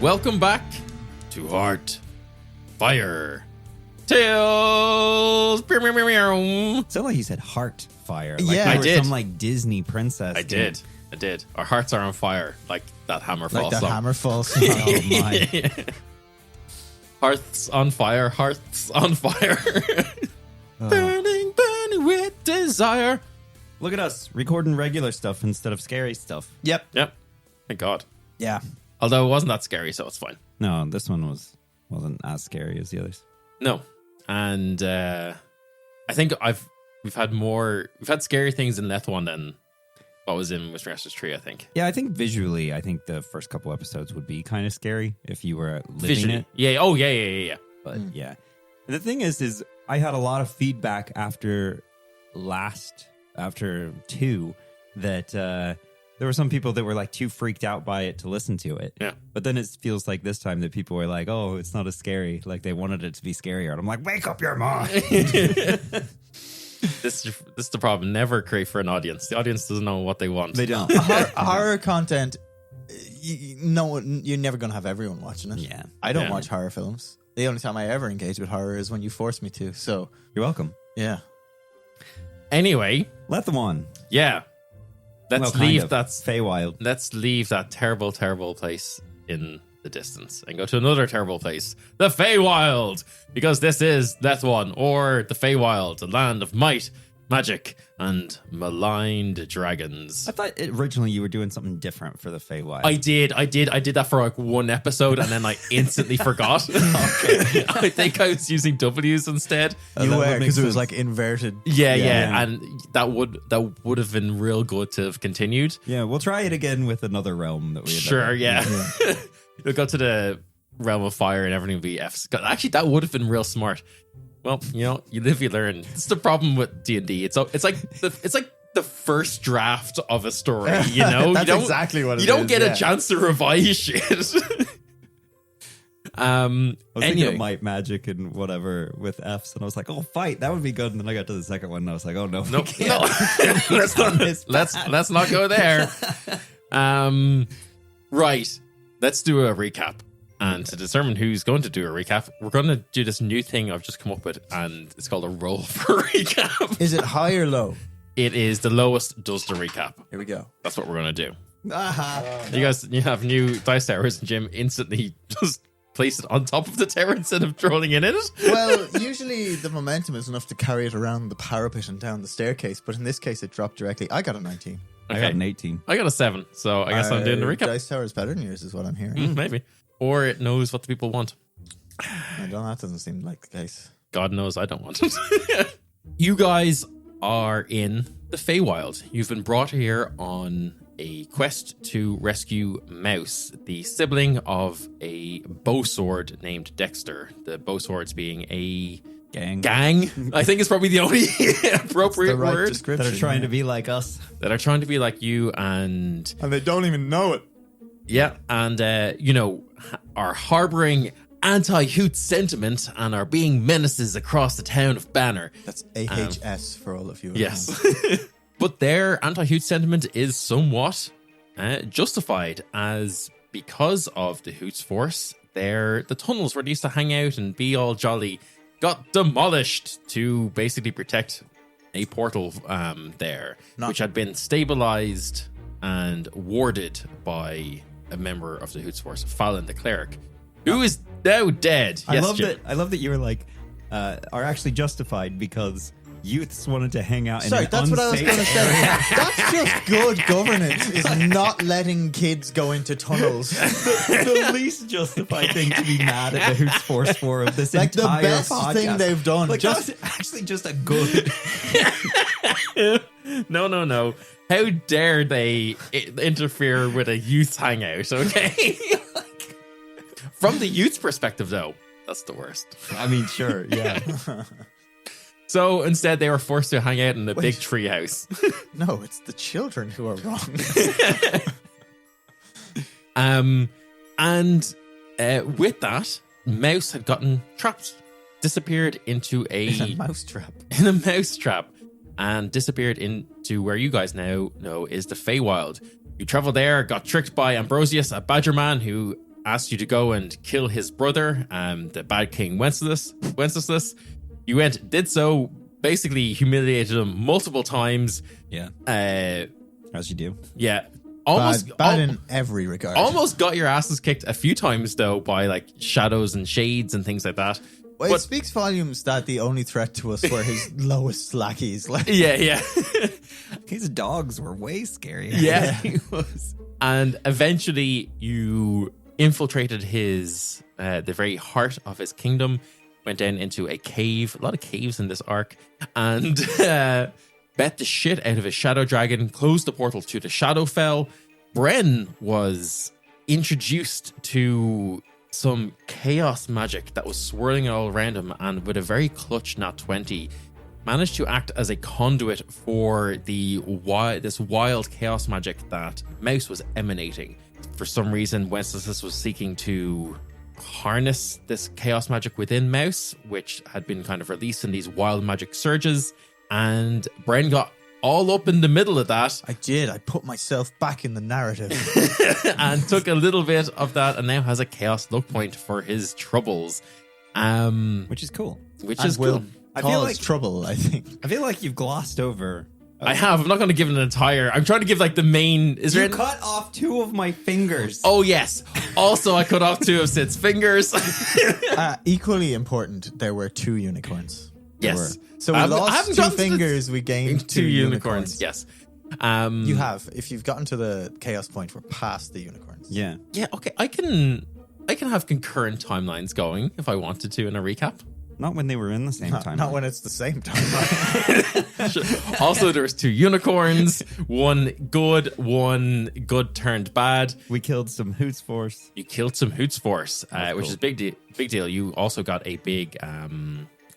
Welcome back to Heart Fire Tales. Sounded like you said heart fire. Like Yeah, you I were did. Some like Disney princess. I did. Our hearts are on fire, like that Hammerfall Like that song. Hammerfall song. Oh my. Hearts on fire, hearts on fire. Burning, burning with desire. Look at us recording regular stuff instead of scary stuff. Yep. Yep. Thank God. Yeah. Although it wasn't that scary, so it's fine. No, this one wasn't as scary as the others. No. And I think we've had scary things in Lethuan than what was in Mr. Esther's Tree, I think. Yeah, I think visually, the first couple episodes would be kind of scary if you were living Visually. it. Yeah. Oh, yeah. But yeah, and the thing is I had a lot of feedback after 2 that there were some people that were like too freaked out by it to listen to it. Yeah. But then it feels like this time that people were like, oh, it's not as scary. Like they wanted it to be scarier. And I'm like, wake up your mind. This is the problem. Never create for an audience. The audience doesn't know what they want. They don't. Horror content, you're never going to have everyone watching it. Yeah. I don't Yeah. watch horror films. The only time I ever engage with horror is when you force me to. So, You're welcome. yeah. Anyway, Lethuan. yeah. Let's leave that terrible, terrible place in the distance and go to another terrible place, the Faewild, because this is Lethuan, or the Faewild, the land of might, magic, and maligned dragons. I thought originally you were doing something different for the Faewild. I did that for like one episode and then I instantly forgot. Okay. I think I was using W's instead. You that were, would make because it was sense. like inverted. Yeah, and that would have been real good to have continued. Yeah, we'll try it again with another realm that we had Sure, done. yeah. You'll go to the realm of fire and everything will be F's. Actually, that would have been real smart. Well, you live, you learn. It's the problem with D&D. It's like the first draft of a story. That's you don't, exactly what it you don't is, get yeah. a chance to revise shit. I was thinking Anyway. of might, magic, and whatever with F's, and I was like, "Oh, fight! That would be good." And then I got to the second one, and I was like, "Oh no, Nope. we can't. let's not. It's Let's not go there. Right. Let's do a recap. And to determine who's going to do a recap, we're going to do this new thing I've just come up with, and it's called a roll for recap. Is it high or low? It is the lowest does the recap. Here we go. That's what we're going to do. Aha. You have new dice towers, and Jim instantly just place it on top of the tower instead of throwing it in it. Well, usually the momentum is enough to carry it around the parapet and down the staircase, but in this case it dropped directly. I got a 19. I got an 18. I got a 7, so I guess I'm doing the Our recap. Dice Tower is better than yours, is what I'm hearing. Maybe. Or it knows what the people want. I don't know, that doesn't seem like the case. God knows I don't want it. You guys are in the Faewild. You've been brought here on a quest to rescue Mouse, the sibling of a bowsword named Dexter. The bowswords being a gang, I think is probably the only appropriate The right word. description. That are trying to be like us. That are trying to be like you and they don't even know it. yeah, and are harboring anti-Hoot sentiment and are being menaces across the town of Banner. That's AHS for all of you. at Yes. home. But their anti-Hoot sentiment is somewhat justified, as because of the Hootsforce, the tunnels where they used to hang out and be all jolly got demolished to basically protect a portal there, which had been stabilized and warded by a member of the Hootsforce, Fallon the Cleric, who is now dead. I Yes, love Jim. that. I love that you were like, are actually justified because youths wanted to hang out. Sorry, in that's an what I was unsafe going to say. That's just good governance, is not letting kids go into tunnels. the least justified thing to be mad at the Hootsforce for of this Like the entire best podcast. thing they've done. Like, Just that's actually just a good. No. How dare they interfere with a youth hangout, okay? From the youth's perspective, though, that's the worst. I mean, sure, yeah. So instead, they were forced to hang out in a big tree house. no, it's the children who are wrong. And with that, Mouse had gotten trapped, disappeared into It's a mousetrap. in a mouse trap, and disappeared into where you guys now know is the Faewild. You traveled there, got tricked by Ambrosius, a badger man who asked you to go and kill his brother, the bad king Wenceslas. You went, did so, basically humiliated him multiple times. Yeah. As you do. Yeah. Almost bad in every regard. Almost got your asses kicked a few times though by like shadows and shades and things like that. Well, it speaks volumes that the only threat to us were his lowest lackeys. Like, yeah. His dogs were way scarier. Yeah, he was. And eventually you infiltrated his the very heart of his kingdom, went down into a cave, a lot of caves in this arc, and bet the shit out of his shadow dragon, closed the portal to the Shadowfell. Bren was introduced to some chaos magic that was swirling all around him, and with a very clutch nat 20, managed to act as a conduit for this wild chaos magic that Mouse was emanating. For some reason, Wenceslas was seeking to harness this chaos magic within Mouse, which had been kind of released in these wild magic surges, and Bren got all up in the middle of that. I did. I put myself back in the narrative. And took a little bit of that and now has a chaos look point for his troubles. Which is cool. Which is cool. I feel like trouble, I think. I feel like you've glossed over. I have. I'm not going to give it an entire. I'm trying to give like the main. Is You there? cut off 2 of my fingers. Oh yes. Also, I cut off 2 of Sid's fingers. Equally important, there were 2 unicorns. There Yes. were. So we lost 2 gotten to fingers, we gained 2 unicorns. Yes. You have. If you've gotten to the chaos point, we're past the unicorns. Yeah. Yeah. Okay. I can have concurrent timelines going if I wanted to in a recap. Not when they were in the same time. Not when it's the same time. Also, there was 2 unicorns, one good turned bad. We killed some Hootsforce. You killed some Hootsforce, which is big deal. You also got a big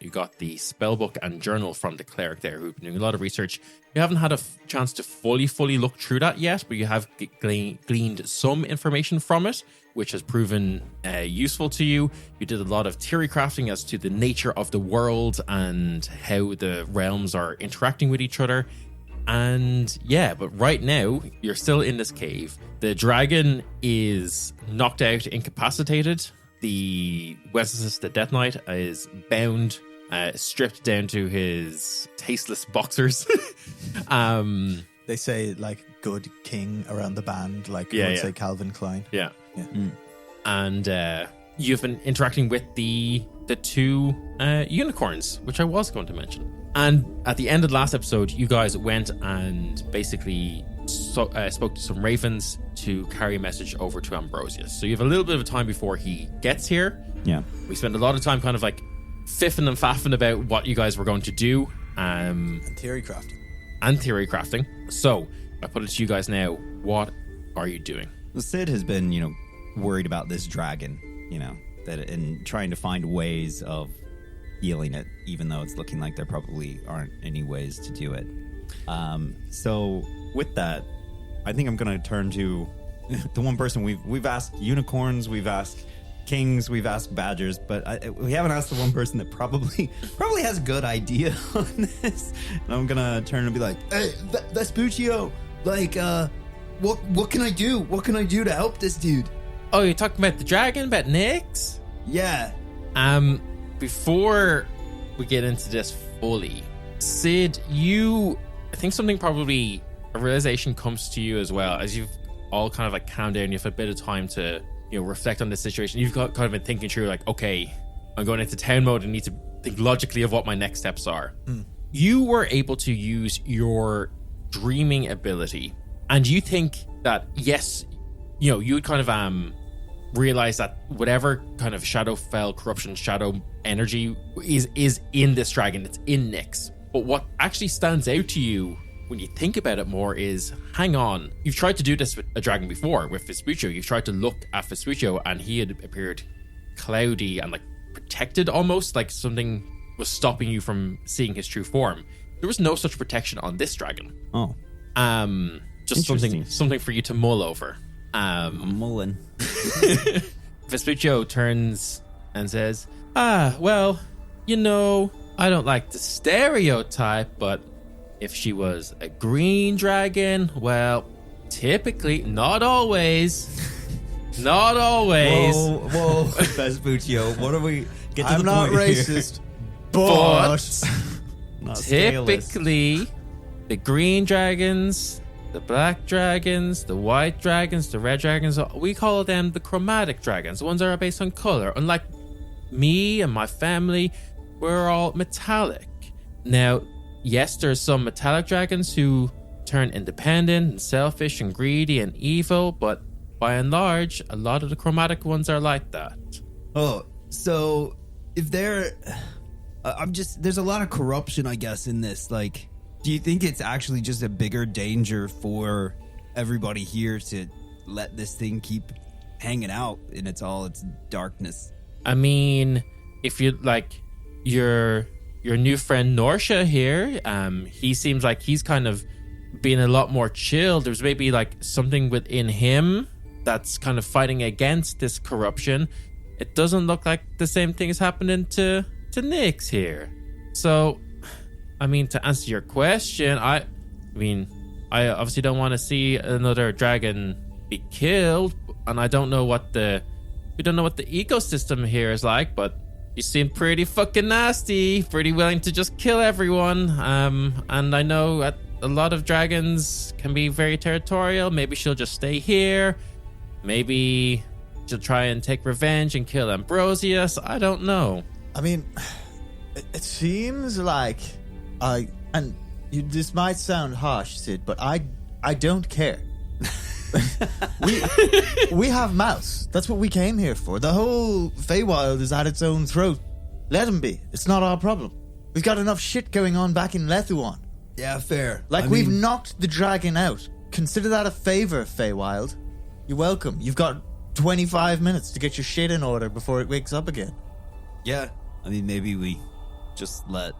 you got the spellbook and journal from the cleric there, who've been doing a lot of research. You haven't had a chance to fully look through that yet, but you have gleaned some information from it, which has proven useful to you. You did a lot of theory crafting as to the nature of the world and how the realms are interacting with each other. And yeah, but right now, you're still in this cave. The dragon is knocked out, incapacitated. The Wenceslas, the Death Knight, is bound, stripped down to his tasteless boxers. They say, like, good king around the band, like, would say Calvin Klein. Yeah. And you've been interacting with the 2 unicorns, which I was going to mention. And at the end of the last episode, you guys went and basically spoke to some ravens to carry a message over to Ambrosius. So you have a little bit of time before he gets here. Yeah. We spent a lot of time kind of like fiffing and faffing about what you guys were going to do. And theory crafting. So I put it to you guys now. What are you doing? Well, Sid has been, worried about this dragon, and trying to find ways of healing it, even though it's looking like there probably aren't any ways to do it. So with that, I think I'm going to turn to the one person we've asked unicorns, we've asked kings, we've asked badgers, but we haven't asked the one person that probably has a good idea on this. And I'm going to turn and be like, hey, Vespuccio, like, what can I do? What can I do to help this dude? Oh, you're talking about the dragon, about Nyx? Yeah. Before we get into this fully, Sid, I think something probably, a realization comes to you as well, as you've all kind of like calmed down, you've had a bit of time to, reflect on this situation. You've kind of been thinking through like, okay, I'm going into town mode and need to think logically of what my next steps are. You were able to use your dreaming ability, and you think that, yes, you would kind of realize that whatever kind of Shadowfell corruption, shadow energy is in this dragon, it's in Nyx. But what actually stands out to you when you think about it more is, hang on, you've tried to do this with a dragon before, with Vespuccio. You've tried to look at Vespuccio and he had appeared cloudy and like protected, almost like something was stopping you from seeing his true form. There was no such protection on this dragon. Oh. Just something for you to mull over. Mullen. Vespuccio turns and says, well, I don't like the stereotype, but if she was a green dragon, well, typically, not always, Not always. Whoa, Vespuccio, what are we? Get to I'm the not point here. racist, but Not scaleless. Typically, the green dragons, the black dragons, the white dragons, the red dragons, we call them the chromatic dragons, the ones that are based on color. Unlike me and my family, we're all metallic. Now, yes, there's some metallic dragons who turn independent and selfish and greedy and evil, but by and large, a lot of the chromatic ones are like that. Oh, so if there's a lot of corruption, I guess, in this. Like, do you think it's actually just a bigger danger for everybody here to let this thing keep hanging out in all its darkness? I mean, if you like your new friend Norsha here, he seems like he's kind of being a lot more chill. There's maybe like something within him that's kind of fighting against this corruption. It doesn't look like the same thing is happening to Nyx here. So, I mean, to answer your question, I obviously don't want to see another dragon be killed, and we don't know what the ecosystem here is like, but you seem pretty fucking nasty, pretty willing to just kill everyone. And I know a lot of dragons can be very territorial. Maybe she'll just stay here. Maybe she'll try and take revenge and kill Ambrosius. I don't know. I mean, it seems like this might sound harsh, Sid, but I don't care. we have Mouse. That's what we came here for. The whole Faewild is at its own throat. Let him be. It's not our problem. We've got enough shit going on back in Lethuan. Yeah, fair. We've knocked the dragon out. Consider that a favor, Faewild. You're welcome. You've got 25 minutes to get your shit in order before it wakes up again. Yeah, I mean, maybe we just let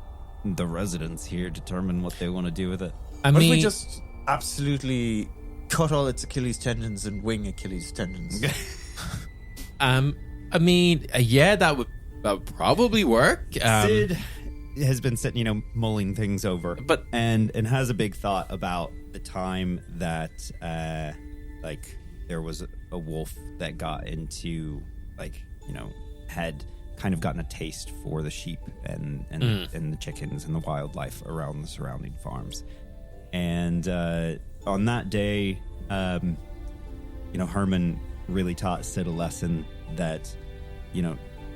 the residents here determine what they want to do with it. What if we just absolutely cut all its Achilles tendons and wing Achilles tendons? I mean, yeah, that would probably work. Sid has been sitting, mulling things over, but and has a big thought about the time that, there was a wolf that got into, had kind of gotten a taste for the sheep and the chickens and the wildlife around the surrounding farms, and on that day, Herman really taught Sid a lesson that,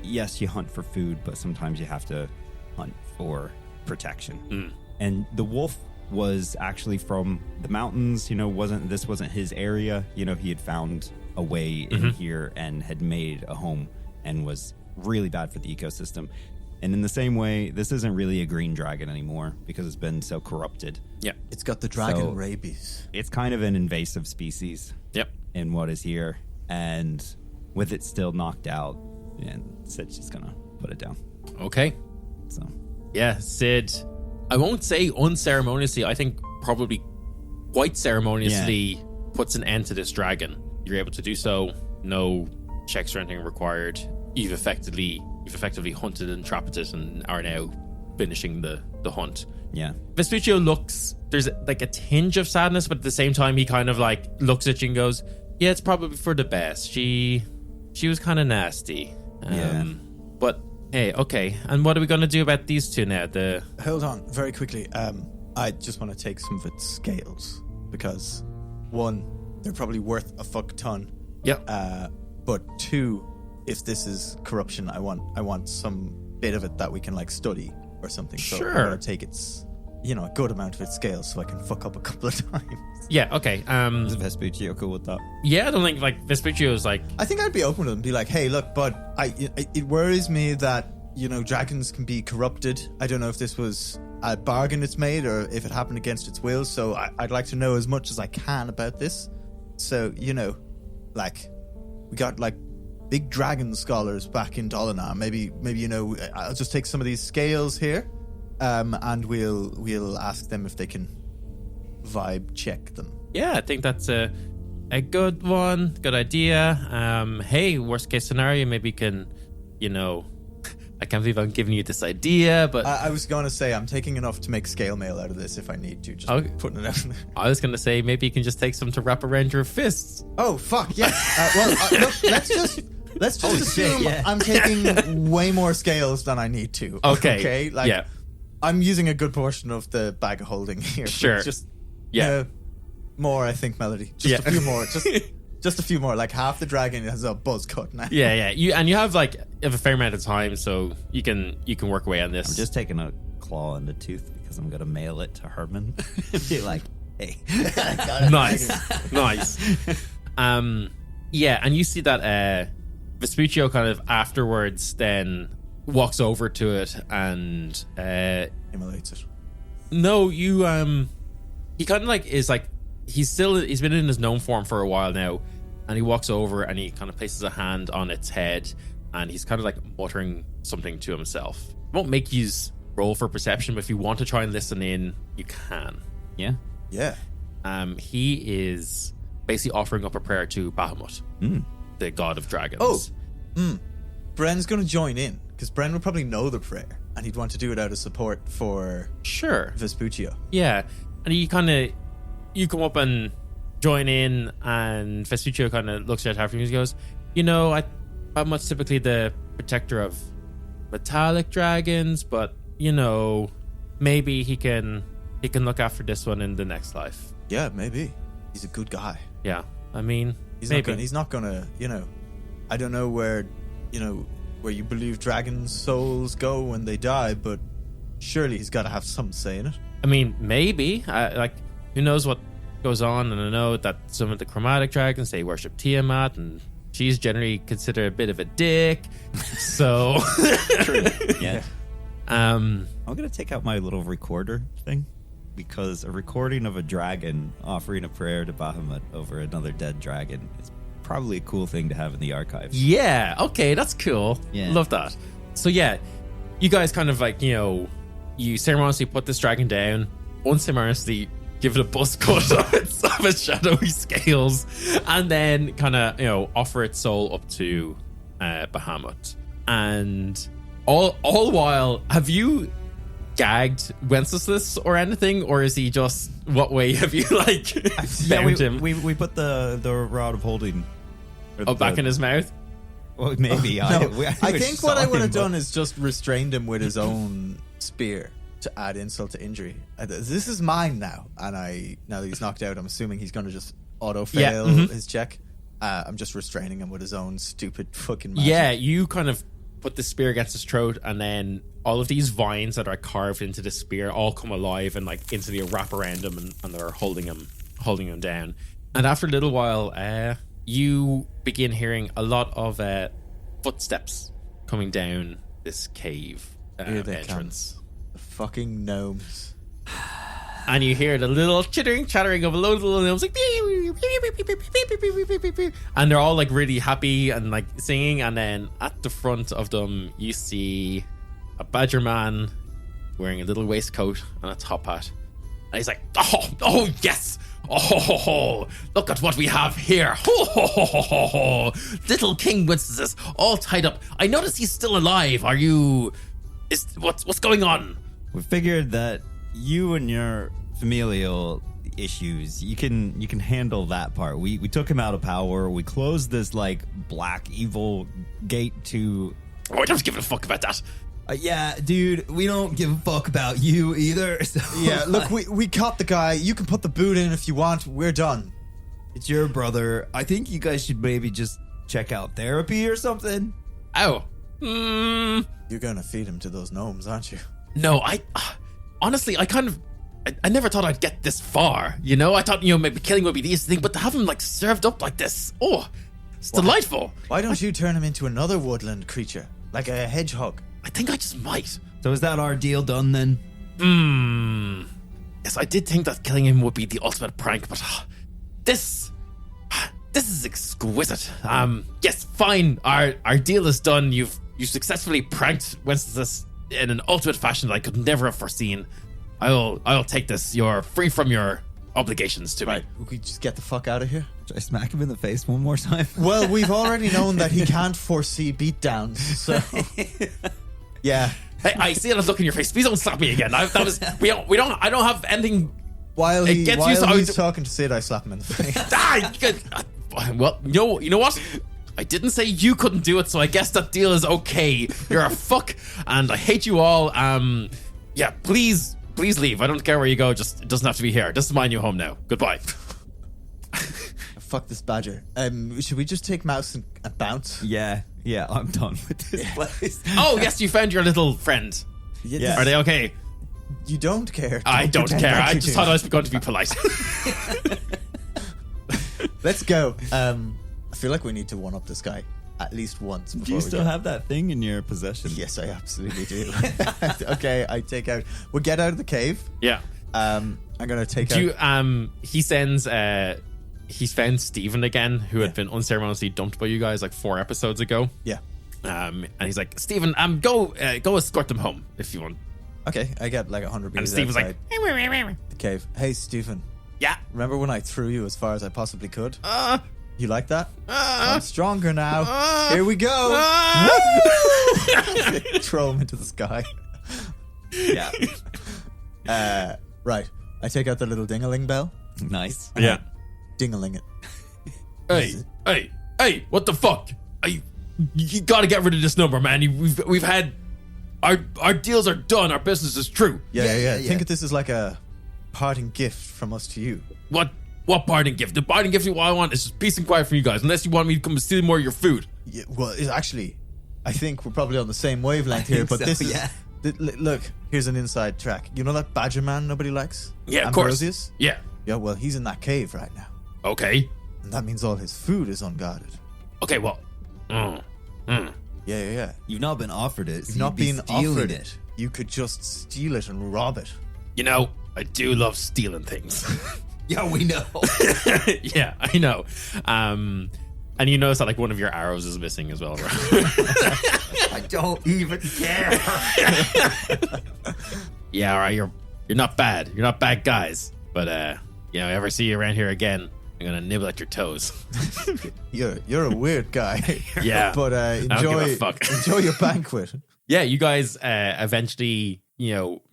yes, you hunt for food, but sometimes you have to hunt for protection. And the wolf was actually from the mountains. This wasn't his area. He had found a way in here and had made a home and was really bad for the ecosystem. And in the same way, this isn't really a green dragon anymore because it's been so corrupted. Yeah. It's got the dragon rabies. It's kind of an invasive species. Yep. In what is here. And with it still knocked out, Sid's just gonna put it down. Okay. So. Yeah, Sid, I won't say unceremoniously, I think probably quite ceremoniously puts an end to this dragon. You're able to do so. No checks or anything required. You've effectively hunted and trapped it and are now finishing the hunt. Yeah. Vespuccio looks, there's like a tinge of sadness, but at the same time he kind of looks at you and goes, yeah, it's probably for the best. She was kind of nasty. But hey, okay. And what are we going to do about these two now? Hold on, very quickly. I just want to take some of its scales because, one, they're probably worth a fuck ton. Yep. But two, if this is corruption, I want some bit of it that we can study or something. So Sure. I'm gonna take its, a good amount of its scales so I can fuck up a couple of times. Yeah, okay. Is Vespuccio cool with that? Yeah, I don't think Vespuccio is I think I'd be open to them and be like, hey, look, bud, it worries me that, dragons can be corrupted. I don't know if this was a bargain it's made or if it happened against its will. So I'd like to know as much as I can about this. So, we got big dragon scholars back in Dolinar. Maybe I'll just take some of these scales here, and we'll ask them if they can vibe check them. Yeah, I think that's a good one. Good idea. Hey, worst case scenario, maybe you can, I can't believe I'm giving you this idea, but I was going to say I'm taking enough to make scale mail out of this if I need to. Just Okay. putting it out there. I was going to say maybe you can just take some to wrap around your fists. Oh fuck yeah! Look, let's just assume yeah. I'm taking way more scales than I need to. Okay. Okay. Like Yeah. I'm using a good portion of the bag of holding here. Sure. Just Yeah. more. I think Melody. Just a few more. Just a few more. Like half the dragon has a buzz cut now. Yeah. You have a fair amount of time, so you can work away on this. I'm just taking a claw in the tooth because I'm gonna mail it to Herman. Be like, hey, Nice. Yeah, and you see that Vespuccio kind of afterwards then walks over to it and Immolates it. no, you he kind of is he's been in his gnome form for a while now, and he walks over and he kind of places a hand on its head and he's kind of muttering something to himself. It won't make you roll for perception, but if you want to try and listen in, you can. yeah. Yeah. He is basically offering up a prayer to Bahamut, the god of dragons. Oh. Bren's going to join in because Bren would probably know the prayer and he'd want to do it out of support for Sure. Vespuccio. Yeah. And you come up and join in, and Vespuccio kind of looks at after you and goes, Bahamut's typically the protector of metallic dragons, but, maybe he can look after this one in the next life. Yeah, maybe. He's a good guy. Yeah. I mean, He's maybe. not gonna, I don't know where you believe dragons' souls go when they die, but surely he's got to have some say in it. I mean, maybe. Who knows what goes on? And I know that some of the chromatic dragons, they worship Tiamat, and she's generally considered a bit of a dick. So, Yeah. I'm gonna take out my little recorder thing because a recording of a dragon offering a prayer to Bahamut over another dead dragon is probably a cool thing to have in the archives. yeah, okay, that's cool. Yeah. Love that. So, yeah, you guys kind of you ceremoniously put this dragon down, unceremoniously give it a buzz cut of its shadowy scales, and then kind of, offer its soul up to Bahamut. And all while, have you gagged Wenceslas or anything, or is he just, what way have you bound him? We put the rod of holding Back in his mouth? Well, maybe. No, I think what I would have done is is just restrained him with his own spear to add insult to injury. This is mine now, and now that he's knocked out, I'm assuming he's going to just auto fail his check. I'm just restraining him with his own stupid fucking magic. Yeah, you kind of put the spear against his throat, and then all of these vines that are carved into the spear all come alive and instantly wrap around him, and they're holding him down. And after a little while, you begin hearing a lot of footsteps coming down this cave Here they entrance. come. The fucking gnomes. And you hear the little chattering of a load of little gnomes, and they're all really happy and singing. And then at the front of them, you see a badger man wearing a little waistcoat and a top hat. And he's like, oh yes, oh, look at what we have here. Little King Wenceslas all tied up. I notice he's still alive. What's going on? we figured that you and your familial issues, you can handle that part. We took him out of power. We closed this black evil gate to. Oh, I don't give a fuck about that. Yeah, dude, we don't give a fuck about you either. So Yeah, look, we caught the guy. You can put the boot in if you want. We're done. it's your brother. I think you guys should maybe just check out therapy or something. Oh. You're gonna feed him to those gnomes, aren't you? No, honestly, I never thought I'd get this far. I thought, maybe killing would be the easiest thing, but to have him served up like this, it's delightful. Why don't you turn him into another woodland creature, like a hedgehog? I think I just might. So is that our deal done then? Yes, I did think that killing him would be the ultimate prank, but this is exquisite. Yes, fine. Our deal is done. You successfully pranked Wenceslas in an ultimate fashion that I could never have foreseen. I'll take this. You're free from your obligations to me. We could just get the fuck out of here. Should I smack him in the face one more time? Well, we've already known that he can't foresee beatdowns, so Yeah. Hey, I see that look in your face. Please don't slap me again. I don't have anything. While It gets used to- he's talking to Sid, I slap him in the face. Well, you know what? I didn't say you couldn't do it, so I guess that deal is okay. You're a fuck, and I hate you all. Yeah, please leave. I don't care where you go. Just it doesn't have to be here. This is my new home now. Goodbye. Fuck this badger. Should we just take Mouse and bounce? Yeah, I'm done with this place. Oh yes, you found your little friend. Yeah. Are they okay? You don't care. I don't pretend care. like I you just do. thought I was going to be polite. Let's go. I feel like we need to one up this guy at least once. Do Before you we still go. have that thing in your possession? Yes, I absolutely do. Okay, I take out. We'll get out of the cave. Yeah. I'm gonna take Do out. you, he sends he's found Stephen again, who had been unceremoniously dumped by you guys like 4 episodes ago. Yeah. And he's like, Stephen, go escort them home if you want. Okay, I get like 100 And meters Stephen's outside like, the cave. Hey, Stephen. yeah. Remember when I threw you as far as I possibly could? You like that? I'm stronger now. Here we go. Throw him into the sky. Yeah. Right. I take out the little ding-a-ling bell. Nice. Yeah. Ding-a-ling it. Hey, what the fuck? You gotta get rid of this number, man. We've had our deals are done. Our business is true. Yeah. Think of this as like a parting gift from us to you. What parting gift? The parting gift I want is just peace and quiet from you guys. Unless you want me to come and steal more of your food. Yeah, well, actually, I think we're probably on the same wavelength here. But this is look. Here's an inside track. You know that Badger Man nobody likes? Yeah, of course. Ambrosius? Yeah. Yeah. Well, he's in that cave right now, Okay. and that means all his food is unguarded. Okay. Well. Yeah. You've not been offered it. So You've not you'd be been stealing offered it. You could just steal it and rob it. You know, I do love stealing things. Yeah, we know. Yeah, I know. And you notice that like one of your arrows is missing as well, right? I don't even care. Yeah, all right. You're not bad. You're not bad guys. But ever see you around here again, I'm gonna nibble at your toes. You're a weird guy. Yeah. But don't give a fuck. enjoy your banquet. Yeah, you guys eventually,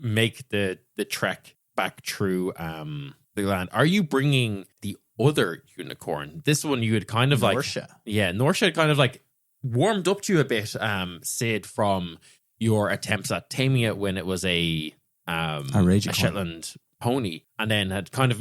make the trek back through the land. Are you bringing the other unicorn? This one you had kind of like... Norsha. Yeah, Norsha had kind of like warmed up to you a bit, Sid, from your attempts at taming it when it was a Ragecorn. Shetland pony, and then had kind of,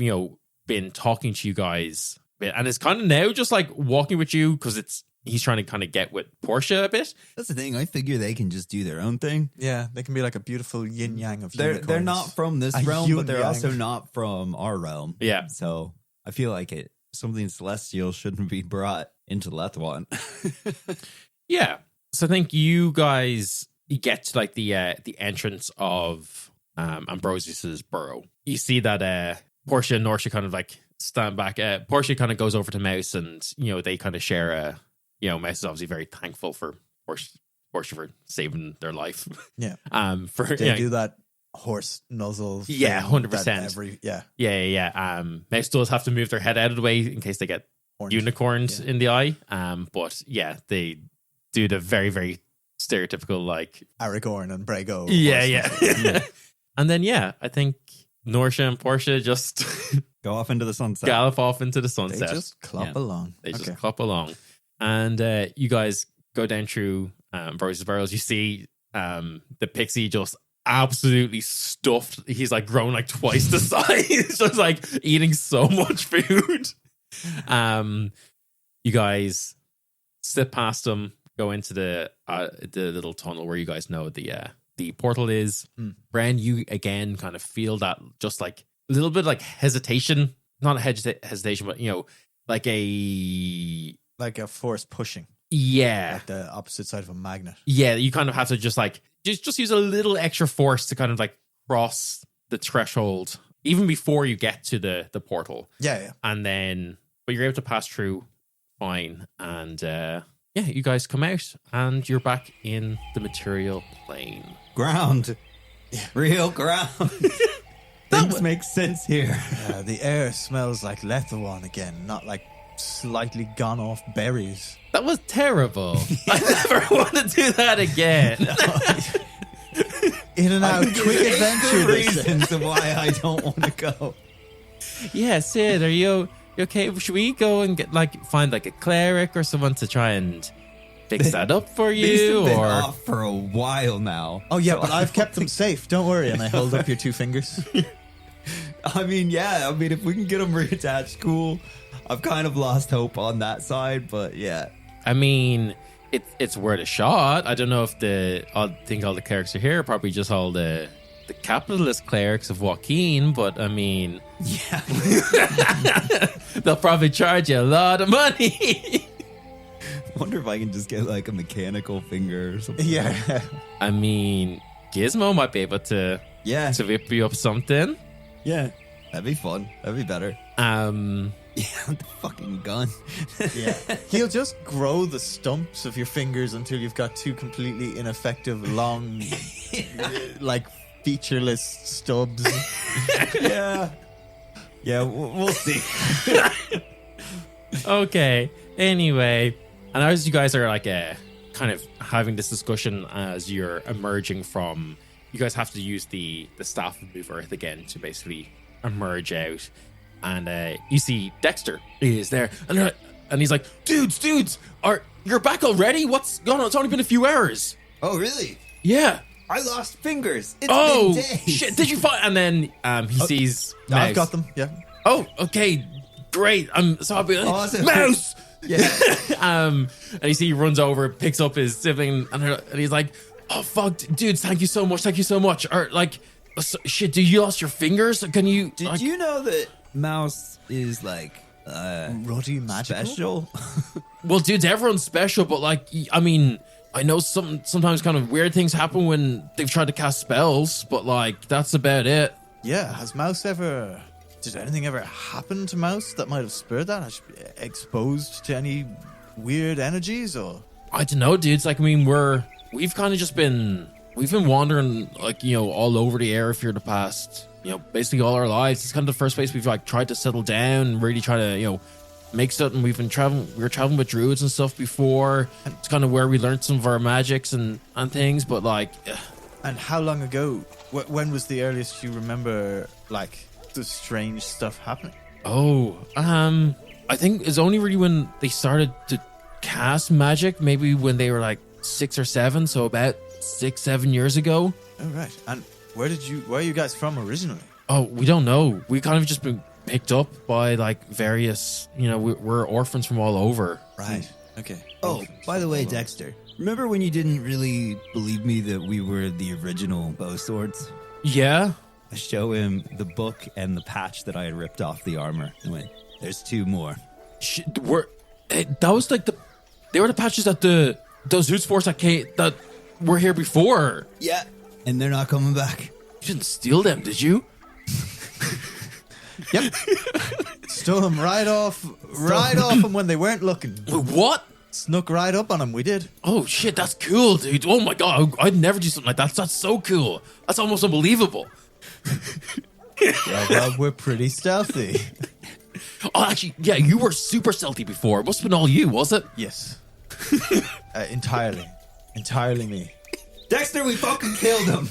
been talking to you guys a bit, and it's kind of now just like walking with you because he's trying to kind of get with Portia a bit. That's the thing. I figure they can just do their own thing. Yeah, they can be like a beautiful yin yang of They're unicorns. not from this A realm, but they're yin-yang. also not from our realm. Yeah. So I feel like something celestial shouldn't be brought into Lethuan. Yeah. So I think you guys get to like the entrance of Ambrosius's burrow. You see that Portia and Norsha kind of like stand back. Portia kind of goes over to Mouse, and they kind of share a. Mouse is obviously very thankful for Portia for saving their life. Yeah. They do that horse nuzzle. Yeah, thing 100%. that Yeah. Mouse does have to move their head out of the way in case they get Orange. unicorned in the eye. But yeah, they do the very, very stereotypical like Aragorn and Brago. yeah. horse nuzzle. And then I think Norsha and Portia just Go off into the sunset. gallop off into the They sunset. just clop Yeah. along. They just Okay. clop along. And you guys go down through Ambrosius Burrows. You see the pixie just absolutely stuffed. He's like grown like twice the size. He's just like eating so much food. You guys slip past him, go into the little tunnel where you guys know the portal is. Bren, you again kind of feel that just like a little bit like hesitation. Not a hesitation, but like a... Like a force pushing. Yeah. Like the opposite side of a magnet. Yeah, you kind of have to just like just use a little extra force to kind of like cross the threshold even before you get to the portal. Yeah. And then but you're able to pass through fine. And you guys come out and you're back in the material plane. Ground. Real ground. Things make sense here. The air smells like Lethuan again, not like slightly gone off berries. That was terrible. I never want to do that again. In and out, quick adventure. they say. Reasons of why I don't want to go. Yeah, Sid, are you okay? Should we go and find like a cleric or someone to try and fix that up for These you? have been Or off for a while now. Oh yeah, So but I've kept them safe. Don't worry. And I hold up your 2 fingers. I mean, yeah. I mean, if we can get them reattached, cool. I've kind of lost hope on that side, but yeah. I mean, it's worth a shot. I don't know if I think all the clerics are here. Probably just all the capitalist clerics of Joaquin. But I mean, Yeah. they'll probably charge you a lot of money. Wonder if I can just get like a mechanical finger or something. Yeah. I mean, Gizmo might be able to Yeah. whip you up something. Yeah. That'd be fun. That'd be better. Yeah, with the fucking gun. Yeah. He'll just grow the stumps of your fingers until you've got 2 completely ineffective, long, like featureless stubs. Yeah. Yeah, we'll see. Okay. Anyway, and as you guys are kind of having this discussion as you're emerging from, you guys have to use the staff of move earth again to basically emerge out, and you see Dexter is there, and he's like, dudes, you're back already? What's going on? It's only been a few hours. Oh, really? Yeah. I lost fingers. It's Oh been days. shit! Did you find? And then he sees Mouse. I've got them. Yeah. Oh, okay, great. So I'll be like, Awesome. Mouse. Yeah. And you see he runs over, picks up his sibling, and he's like, "Oh fuck, dudes, thank you so much." Or like, shit, dude, you lost your fingers? Can you? Did you know that Mouse is like Ruddy magical. special? Well, dudes, everyone's special, but like, I mean, I know sometimes kind of weird things happen when they've tried to cast spells, but like, that's about it. Yeah. Has Mouse ever? Did anything ever happen to Mouse that might have spurred that? Has she been exposed to any weird energies or? I don't know, dudes. Like, I mean, we've kind of just been wandering, like, all over the area for the past, basically all our lives. It's kind of the first place we've like tried to settle down, really try to, make something. We were traveling with druids and stuff before. It's kind of where we learned some of our magics and things. But like, And how long ago? When was the earliest you remember like the strange stuff happening? I think it's only really when they started to cast magic. Maybe when they were like 6 or 7, so about 6-7 years ago. Oh right. And where are you guys from originally? Oh, we don't know. We kind of just been picked up by like various, we're orphans from all over. Right. Okay. Oh, by the way, Dexter, remember when you didn't really believe me that we were the original bow swords? Yeah. I show him the book and the patch that I had ripped off the armor. And went, there's 2 more. That was like they were the patches that those Hootsforce that were here before. Yeah. And they're not coming back. You didn't steal them, did you? Yep. Stole them right off them when they weren't looking. What? Snuck right up on them. We did. Oh shit, that's cool, dude. Oh my god, I'd never do something like that. That's so cool. That's almost unbelievable. Yeah, well, we're pretty stealthy. Oh, actually, yeah, you were super stealthy before. It must have been all you, was it? Yes. Entirely me. Dexter, we fucking killed him.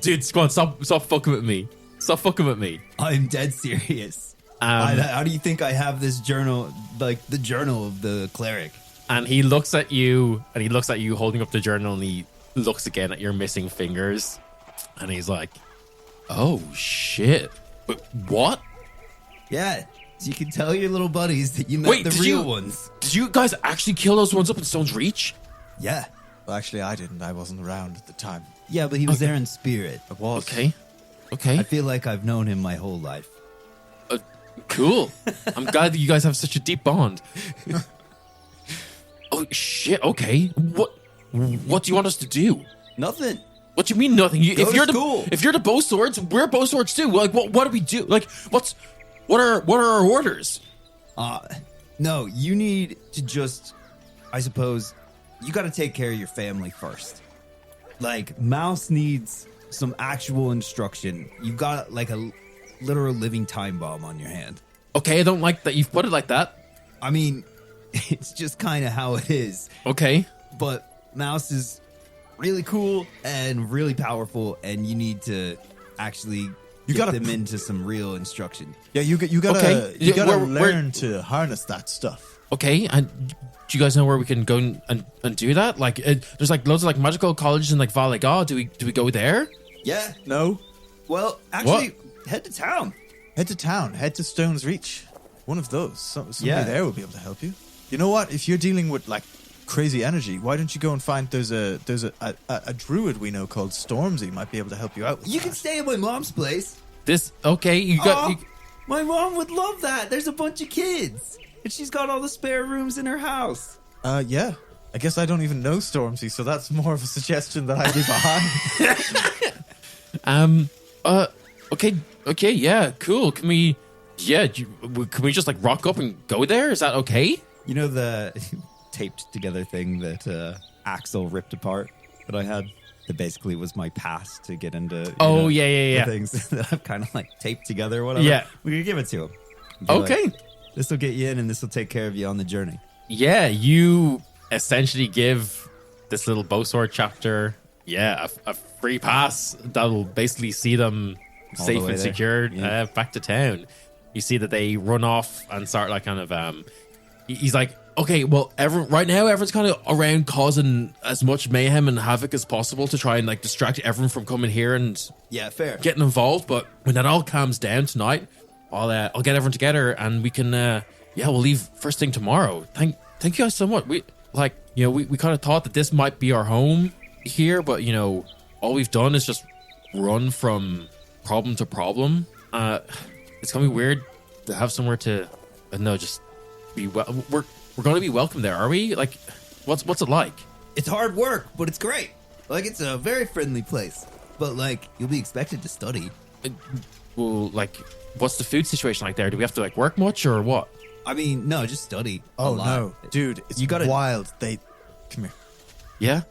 Dude, come on, stop fucking with me. Stop fucking with me. I'm dead serious. How do you think I have this journal, like the journal of the cleric? And he looks at you, holding up the journal, and he looks again at your missing fingers, and he's like, "Oh shit! But what? Yeah, so you can tell your little buddies that you met the real ones. Did you guys actually kill those ones up in Stone's Reach?" Yeah. Well, actually, I didn't. I wasn't around at the time. Yeah, but he was there in spirit. I was. Okay. I feel like I've known him my whole life. Cool. I'm glad that you guys have such a deep bond. Oh shit. Okay. What do you want us to do? Nothing. What do you mean nothing? If you're the bow swords, we're bow swords too. Like what do we do? Like what are our orders? No, you need to just, I suppose, you got to take care of your family first. Like, Mouse needs some actual instruction. You've got like a literal living time bomb on your hand. Okay, I don't like that you've put it like that. I mean, it's just kind of how it is. Okay. But Mouse is really cool and really powerful, and you need to actually get them into some real instruction. Yeah, you gotta Okay. you gotta We're- learn to harness that stuff. Okay, and do you guys know where we can go and do that? Like, there's like loads of like magical colleges in like Val d'Agah. Do we go there? Yeah. No, Well, actually, head to town. head to town. Head to Stone's Reach. One of those. Somebody Yeah. there will be able to help you. You know what? If you're dealing with like crazy energy, why don't you go and find there's a druid we know called Stormzy might be able to help you out with You that. can stay at my mom's place. This okay? You got. Oh, my mom would love that. There's a bunch of kids, and she's got all the spare rooms in her house. Yeah. I guess I don't even know Stormzy, so that's more of a suggestion that I'd be behind. Okay, yeah, cool. Can we? Yeah, can we just like rock up and go there? Is that okay? You know the taped together thing that Axel ripped apart that I had? That basically was my pass to get into Yeah. the things that I've kind of like taped together or whatever. Yeah. We could give it to him. Okay. This will get you in and this will take care of you on the journey. Yeah, you essentially give this little bowsword chapter, a free pass that'll basically see them All the safe way and there. secured Yeah. back to town. You see that they run off and start like kind of he's like, okay, well, right now everyone's kind of around causing as much mayhem and havoc as possible to try and like distract everyone from coming here and Yeah, fair. getting involved. But when that all calms down tonight, I'll get everyone together and we can we'll leave first thing tomorrow. Thank you guys so much. We kind of thought that this might be our home here, but all we've done is just run from problem to problem. It's gonna be weird to have somewhere to just be we're gonna be welcome there, are we? Like, what's it like? It's hard work, but it's great. Like, it's a very friendly place. But, like, you'll be expected to study. Well, like, what's the food situation like there? Do we have to like work much or what? I mean, no, just study. a Oh lot. no, dude, it's You gotta- wild. Come here. Yeah.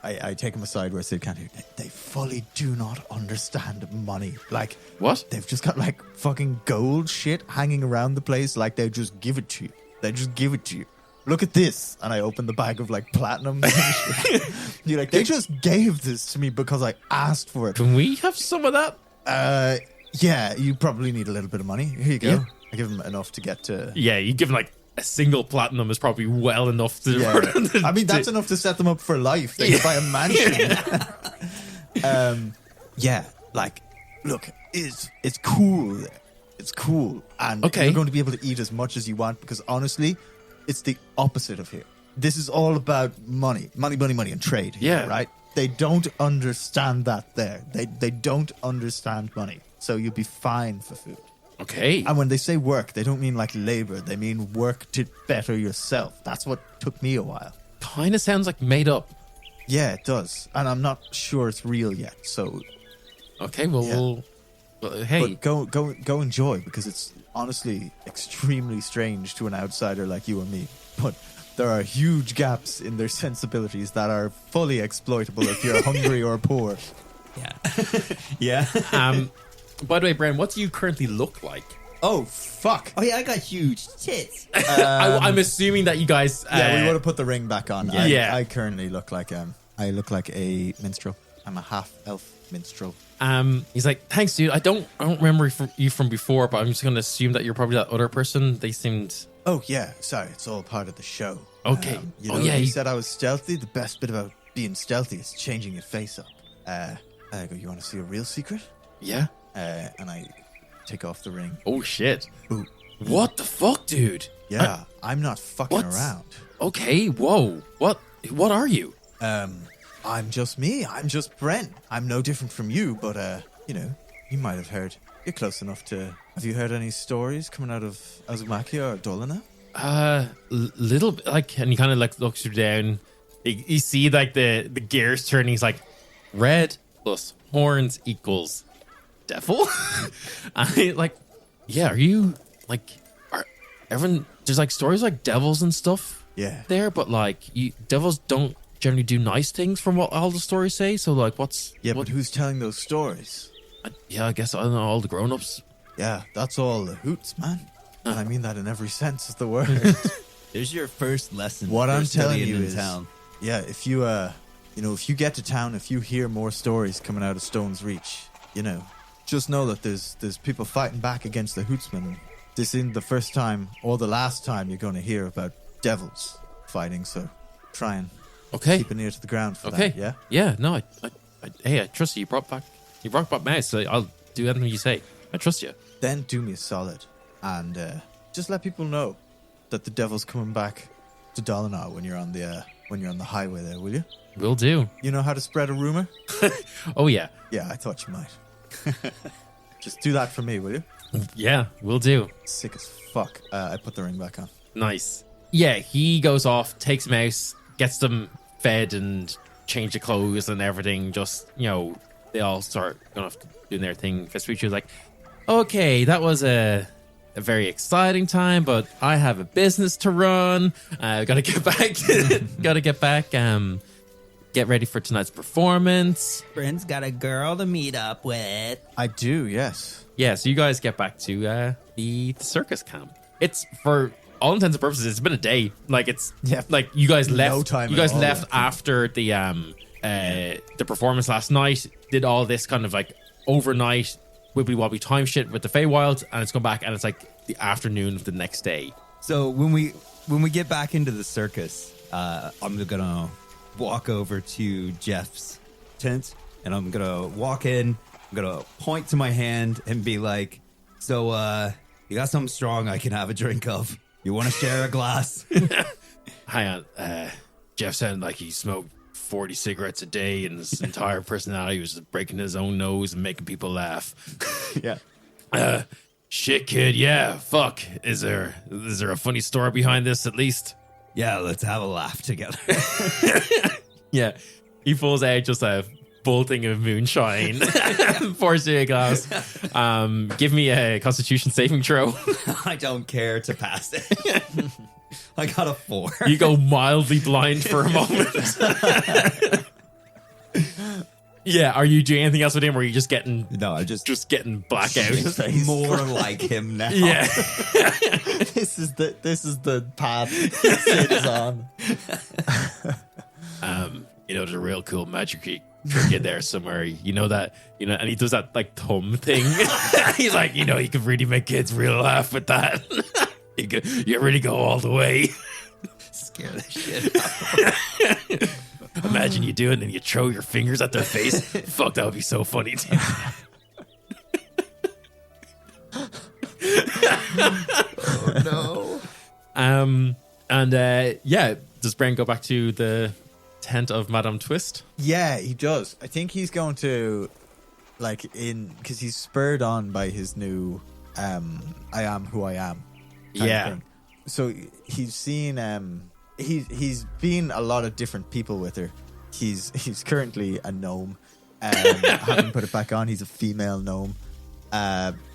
I take him aside where I said, can't hear. They fully do not understand money. Like, What? they've just got like fucking gold shit hanging around the place. Like they just give it to you. They just give it to you. Look at this, and I open the bag of like platinum. You're like, they just gave this to me because I asked for it. Can we have some of that? Yeah, you probably need a little bit of money. Here you go. Yeah. I give him enough to get to. Yeah, you give them like a single platinum is probably well enough to. Yeah, I mean that's enough to set them up for life. They can buy a mansion. Yeah, like, look, it's cool. It's cool, and Okay. you're going to be able to eat as much as you want because honestly, it's the opposite of here. This is all about money, and trade. Here, Yeah. right. They don't understand that there. They don't understand money, so you'll be fine for food. Okay. And when they say work, they don't mean like labor. They mean work to better yourself. That's what took me a while. Kind of sounds like made up. Yeah, it does. And I'm not sure it's real yet. So, Okay, well, Yeah. hey, but go enjoy because it's honestly extremely strange to an outsider like you and me. But there are huge gaps in their sensibilities that are fully exploitable if you're hungry or poor. Yeah. by the way, Bren, what do you currently look like? Oh, fuck. Oh, yeah, I got huge tits. I'm assuming that you guys. Yeah, we would have put the ring back on. Yeah. I currently look like I look like a minstrel. I'm a half elf minstrel. He's like, thanks, dude. I don't remember you from before, but I'm just gonna assume that you're probably that other person. They seemed. Oh yeah, sorry, it's all part of the show. Okay. You Oh, know, yeah, you you- said I was stealthy. The best bit about being stealthy is changing your face up. I go, you want to see a real secret? Yeah. And I take off the ring. Oh shit. Ooh. What the fuck, dude? Yeah, I'm not fucking What? around. Okay. Whoa. What are you? I'm just me. I'm just Bren. I'm no different from you, but you might have heard. You're close enough to. Have you heard any stories coming out of Azumakia or Dolina? Little bit, like, and he kind of like looks you down. You see like the gears turning. He's like, red plus horns equals devil. I like, yeah. Are you like, are everyone? There's like stories like devils and stuff. Yeah. There, but like, devils don't generally do nice things from what all the stories say. So like, Yeah, what? but who's telling those stories? I guess I don't know, all the grown-ups. Yeah, that's all the hoots, man. And I mean that in every sense of the word. There's your first lesson. What for I'm telling studying you in is, town. yeah, if you if you get to town, if you hear more stories coming out of Stone's Reach, just know that there's people fighting back against the Hootsmen. This isn't the first time or the last time you're going to hear about devils fighting, so try and keep an ear to the ground for that, yeah? Yeah, no, I trust you. You brought back Mouse, so I'll do anything you say. I trust you. Then do me a solid and just let people know that the devil's coming back to Dolinar when you're on the highway there, will you? Will do. You know how to spread a rumor? Oh, yeah. Yeah, I thought you might. Just do that for me, will you? Yeah, will do. Sick as fuck. I put the ring back on. Nice. Yeah, he goes off, takes Mouse, gets them fed and change the clothes and everything. Just, they all start going off doing their thing. Vespucci's like, okay, that was a very exciting time, but I have a business to run. Gotta get back. Get ready for tonight's performance. Bren's got a girl to meet up with. I do, yes. Yeah, so you guys get back to the circus camp. It's, for all intents and purposes, it's been a day. Like, it's like you guys left. No time you guys at all, left after the performance last night. Did all this kind of like overnight wibbly wobbly time shit with the Faewild, and it's gone back, and it's like the afternoon of the next day. So when we get back into the circus, I'm gonna walk over to Jeff's tent, and I'm gonna walk in. I'm gonna point to my hand and be like, "So, you got something strong I can have a drink of? You want to share a glass?" Hang on, Jeff sounded like he smoked 40 cigarettes a day, and his entire personality was just breaking his own nose and making people laugh. Yeah. Shit, kid. Yeah, fuck. Is there a funny story behind this at least? Yeah, let's have a laugh together. Yeah, he pulls out just a full thing of moonshine, pours you a glass. Give me a Constitution saving throw. I don't care to pass it. I got a 4. You go mildly blind for a moment. Yeah, are you doing anything else with him, or are you just getting... No, I'm just getting blackout? more like him now. Yeah. This is the path Sid's on. There's a real cool magic trick in there somewhere. You know that, and he does that like thumb thing. He's like, you could really make kids real laugh with that. You really go all the way. Scare the shit out of them. Imagine you do it and then you throw your fingers at their face. Fuck, that would be so funny too. Oh no. Does Bren go back to the tent of Madame Twist? Yeah, he does. I think he's going to, because he's spurred on by his new I am who I am kind of thing. So he's seen he's been a lot of different people with her. He's currently a gnome. Haven't put it back on. He's a female gnome.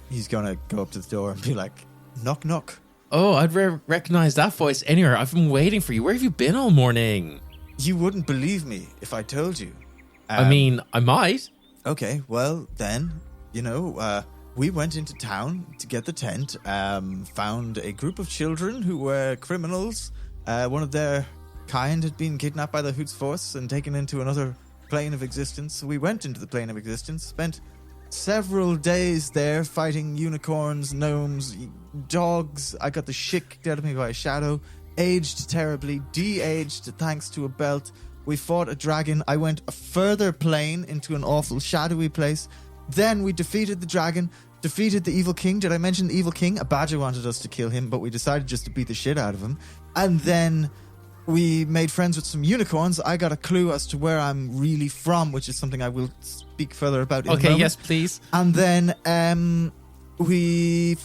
He's gonna go up to the door and be like, knock knock. Oh, I'd recognize that voice anywhere. I've been waiting for you. Where have you been all morning? You wouldn't believe me if I told you. I mean, I might. Okay, well then, we went into town to get the tent, found a group of children who were criminals. One of their kind had been kidnapped by the Hootsforce and taken into another plane of existence. So we went into the plane of existence, spent several days there fighting unicorns, gnomes, dogs. I got the shit kicked out of me by a shadow. Aged terribly, de-aged thanks to a belt. We fought a dragon. I went a further plane into an awful shadowy place. Then we defeated the dragon, defeated the evil king. Did I mention the evil king? A badger wanted us to kill him, but we decided just to beat the shit out of him. And then we made friends with some unicorns. I got a clue as to where I'm really from, which is something I will speak further about in a moment. Yes, please. And then we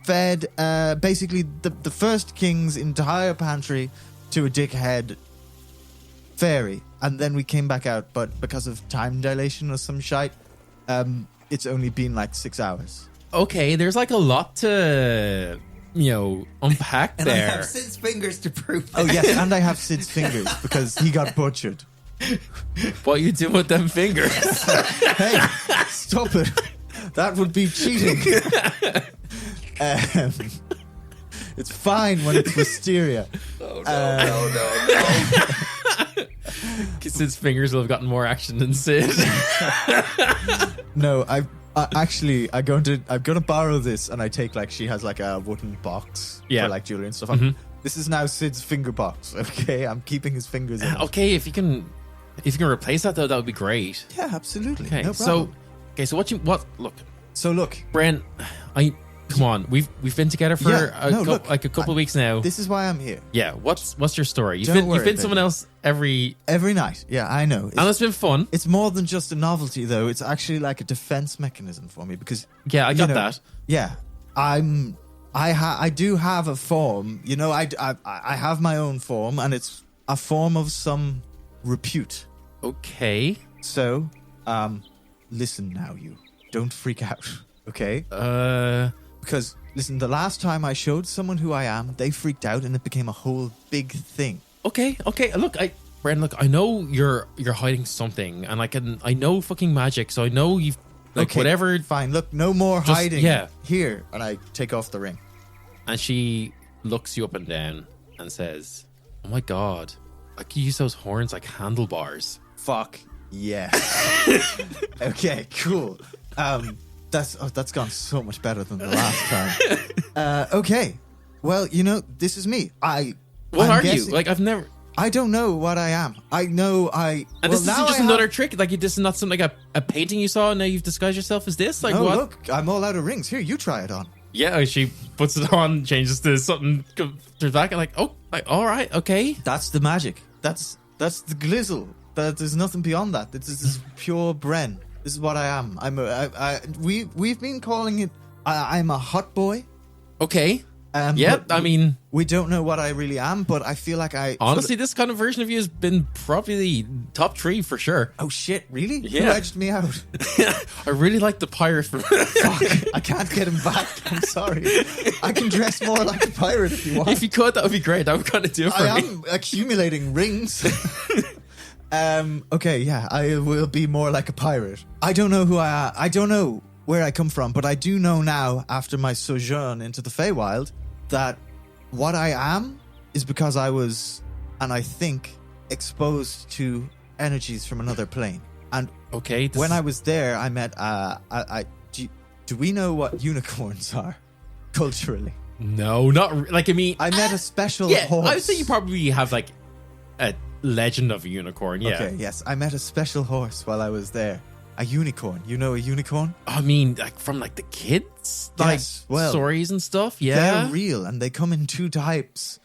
fed basically the first king's entire pantry to a dickhead fairy. And then we came back out, but because of time dilation or some shite, it's only been like 6 hours. Okay, there's like a lot to, unpack And there. I have Sid's fingers to prove that. Oh, yes, and I have Sid's fingers because he got butchered. What you doing with them fingers? Hey, stop it. That would be cheating. It's fine when it's wisteria. Oh, no. Sid's fingers will have gotten more action than Sid. No, I'm gonna borrow this, and I take like she has like a wooden box for like jewelry and stuff. This is now Sid's finger box. Okay, I'm keeping his fingers in it. Okay, if you can replace that though, that would be great. Yeah, absolutely. Okay, No so problem. Look, Bren, come on, we've been together for a couple of weeks now. This is why I'm here. Yeah, what's your story? You've Don't worry, been someone else every night. Yeah, I know. and it's been fun. It's more than just a novelty, though. It's actually like a defense mechanism for me because I got that. Yeah, I do have a form. You know, I have my own form, and it's a form of some repute. Okay. So, listen now, you don't freak out, okay? Because listen, the last time I showed someone who I am, they freaked out, and it became a whole big thing. Okay. Look, Bren, I know you're hiding something, and I know fucking magic, so I know you've whatever. Fine. Look, no more Just- hiding. yeah. Here, and I take off the ring. And she looks you up and down and says, "Oh my god, I could use those horns like handlebars." Fuck yes. Okay, cool. That's gone so much better than the last time. Okay, well, this is me. What I'm are guessing- you? Like, I've never. I don't know what I am. I know I. And this isn't just another trick. Like, this is not something like a painting you saw, and now you've disguised yourself as this. Like, No, what? look, I'm all out of rings. Here, you try it on. Yeah, she puts it on, changes to something, turns back, and like, all right, okay. That's the magic. That's the glizzle. There's nothing beyond that. This is pure Bren. This is what I am. We've been calling it. I'm a hot boy. Okay. Yeah, but I mean, we don't know what I really am, but I feel like honestly, this kind of version of you has been probably top 3 for sure. Oh shit! Really? Yeah. Who edged me out? I really like the pirate from. Fuck! I can't get him back. I'm sorry. I can dress more like a pirate if you want. If you could, that would be great. That would kind of do it for I me. am accumulating rings. Okay, yeah, I will be more like a pirate. I don't know who I am. I don't know where I come from, but I do know now, after my sojourn into the Faewild, that what I am is because I was, and I think, exposed to energies from another plane. And Okay. when I was there, I met. Do we know what unicorns are culturally? No, not like, I mean, I met a special yeah, horse. I would say you probably have like a legend of a unicorn. Yeah. Okay, yes, I met a special horse while I was there. A unicorn. You know a unicorn? I mean, like from like the kids, like Yes, well, stories and stuff. Yeah. They're real, and they come in 2 types.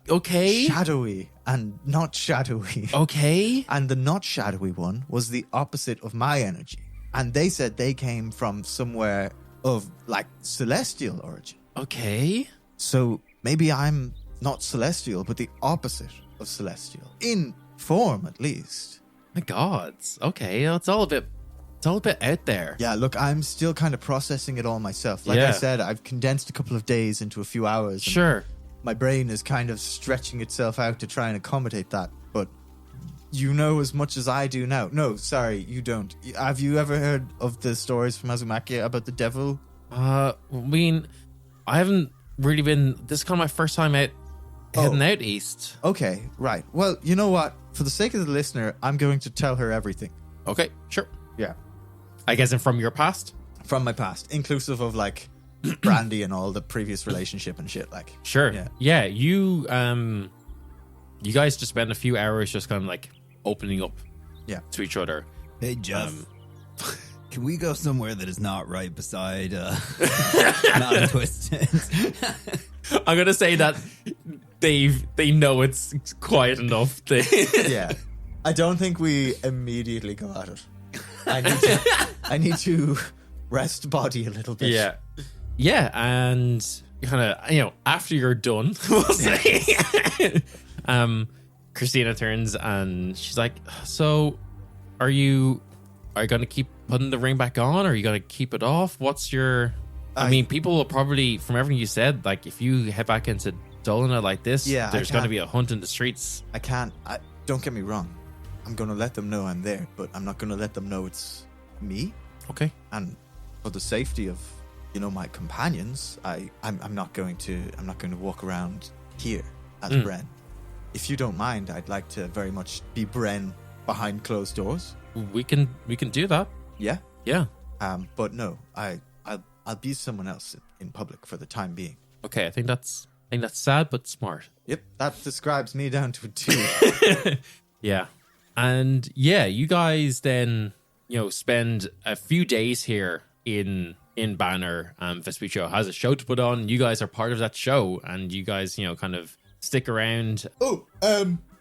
Okay. Shadowy and not shadowy. Okay. And the not shadowy one was the opposite of my energy. And they said they came from somewhere of like celestial origin. Okay. So maybe I'm not celestial, but the opposite of celestial. In form, at least. My God. Okay. It's all a bit out there. Yeah, look, I'm still kind of processing it all myself. Like Yeah. I said, I've condensed a couple of days into a few hours. and Sure. My brain is kind of stretching itself out to try and accommodate that. But you know as much as I do now. No, sorry, you don't. Have you ever heard of the stories from Azumaki about the devil? I mean, I haven't really been. This is kind of my first time heading out east. Okay, right. Well, you know what? For the sake of the listener, I'm going to tell her everything. Okay. Sure. Yeah. I guess, and from your past. From my past, inclusive of like Brandy and all the previous relationship and shit. Like, Sure. Yeah. Yeah. You guys just spent a few hours just kind of like opening up. Yeah. To each other. Hey, Jeff. Can we go somewhere that is not right beside Mountain Twisted? I'm gonna say that they know it's quiet enough. yeah. I don't think we immediately go at it. I need to rest body a little bit. Yeah, and kind of, after you're done, we'll say. Christina turns and she's like, "So, are you going to keep putting the ring back on, or are you going to keep it off? What's your?" I mean, people will probably, from everything you said, like if you head back into Dolina like this, Yeah, there's going to be a hunt in the streets. I can't. Don't get me wrong. I'm going to let them know I'm there, but I'm not going to let them know it's me. Okay. And for the safety of, my companions, I'm not going to walk around here as Bren. If you don't mind, I'd like to very much be Bren behind closed doors. We can do that. Yeah. Yeah. But no, I'll be someone else in public for the time being. Okay, I think that's sad but smart. Yep, that describes me down to a T. Yeah. And yeah, you guys then, spend a few days here in Banner. Vespuccio has a show to put on. You guys are part of that show, and you guys, kind of stick around. Oh,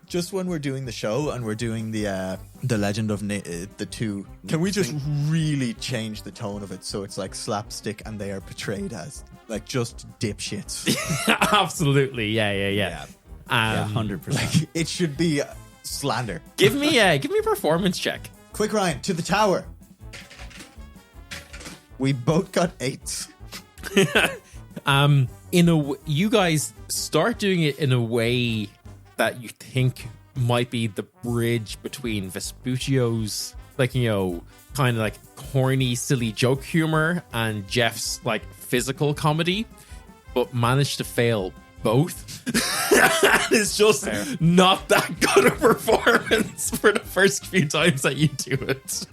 just when we're doing the show and we're doing the Legend of the Two, can we just really change the tone of it so it's like slapstick and they are portrayed as like just dipshits? Absolutely, yeah. 100%. Like it should be slander. Give me a performance check. Quick, Ryan, to the tower. We both got 8s. You guys start doing it in a way that you think might be the bridge between Vespuccio's kind of like corny, silly joke humor and Jeff's like physical comedy, but managed to fail both. It's just not that good a performance for the first few times that you do it.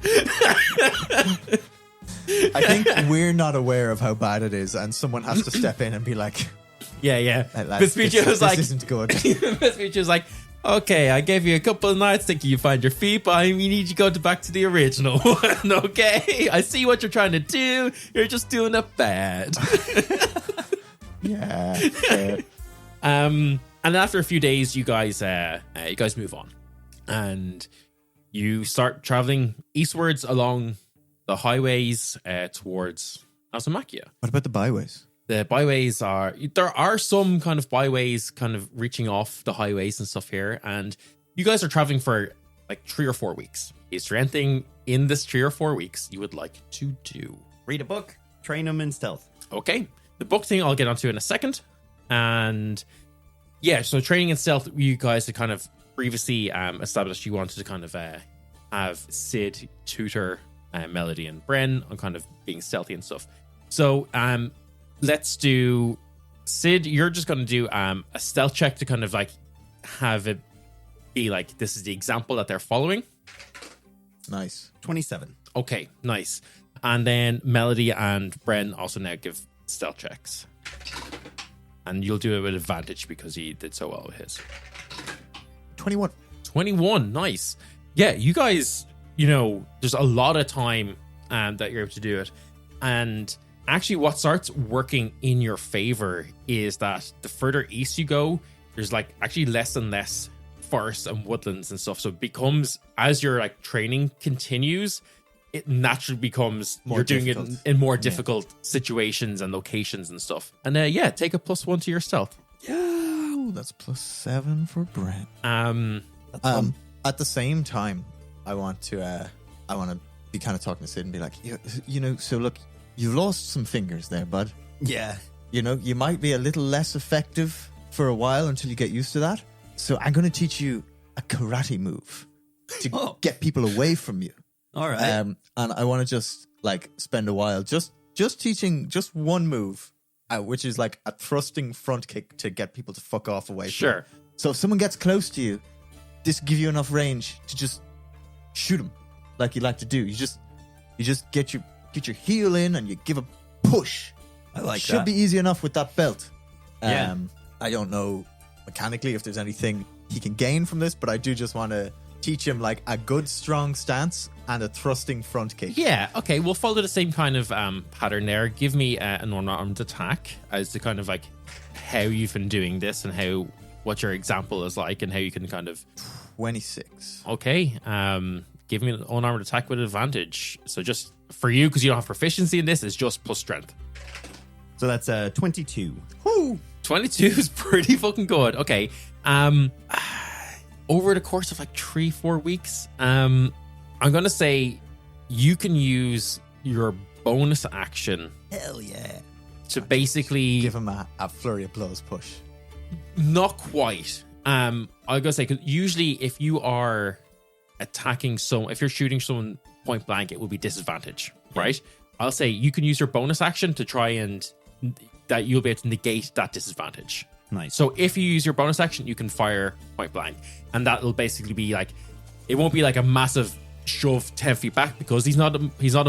I think we're not aware of how bad it is, and someone has to step in and be like, yeah. Vespuccio's like, this isn't good. Vespuccio's like, okay, I gave you a couple of nights thinking you find your feet, but you need to go back to the original one, okay? I see what you're trying to do. You're just doing it bad. Yeah. And after a few days, you guys move on, and you start traveling eastwards along the highways towards Azumachia. What about the byways? The byways there are some kind of byways kind of reaching off the highways and stuff here, and you guys are traveling for like 3 or 4 weeks. Is there anything in this 3 or 4 weeks you would like to do? Read a book, train them in stealth. Okay, the book thing I'll get onto in a second. And yeah, so training in stealth, you guys had kind of previously established you wanted to kind of have Sid tutor Melody and Bren on kind of being stealthy and stuff. So let's do Sid. You're just going to do a stealth check to kind of like have it be like this is the example that they're following. Nice. 27. Okay, nice. And then Melody and Bren also now give stealth checks. And you'll do it with advantage because he did so well with his. 21. 21, nice. Yeah, you guys, there's a lot of time that you're able to do it. And actually what starts working in your favor is that the further east you go, there's like actually less and less forests and woodlands and stuff. So it becomes, as your like training continues, it naturally becomes you're doing it in more difficult situations and locations and stuff. And take a +1 to your stealth. Yeah, that's +7 for Bren. At the same time, I want to be kind of talking to Sid and be like, so look, you've lost some fingers there, bud. Yeah. You might be a little less effective for a while until you get used to that. So I'm going to teach you a karate move to get people away from you. All right. And I want to just like spend a while just teaching just one move, which is like a thrusting front kick to get people to fuck off away. Sure. From you. So if someone gets close to you, this will give you enough range to just shoot them like you like to do. You just get your heel in and you give a push. I like Should that. be easy enough with that belt. Yeah. I don't know mechanically if there's anything he can gain from this, but I do just want to teach him like a good strong stance and a thrusting front kick. Yeah, okay, we'll follow the same kind of pattern there. Give me an unarmed attack as to kind of like how you've been doing this and what your example is like and how you can kind of 26. Okay, give me an unarmed attack with advantage. So just for you, because you don't have proficiency in this, it's just plus strength. So that's 22. Woo! 22 is pretty fucking good. Okay. Over the course of like 3-4 weeks, I'm going to say you can use your bonus action. Hell yeah. To basically Give him a flurry of blows push. Not quite. I'm going to say, because usually if you are attacking if you're shooting someone point blank, it will be disadvantage, right? I'll say you can use your bonus action to try and that you'll be able to negate that disadvantage. Nice. So if you use your bonus action, you can fire point blank, and that will basically be like It won't be like a massive shove 10 feet back because he's not a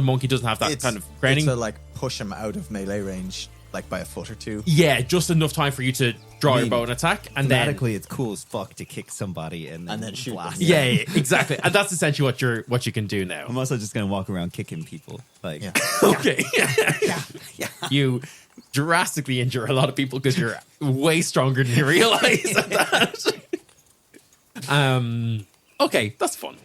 monk. He doesn't have that kind of grounding. To like push him out of melee range, like by a foot or two. Yeah, just enough time for you to draw your bow and attack, and then it's cool as fuck to kick somebody and then shoot blast. them. Yeah, exactly. And that's essentially what you can do now. I'm also just gonna walk around kicking people. Like, Okay. yeah. You drastically injure a lot of people because you're way stronger than you realize at that. Okay, that's fun.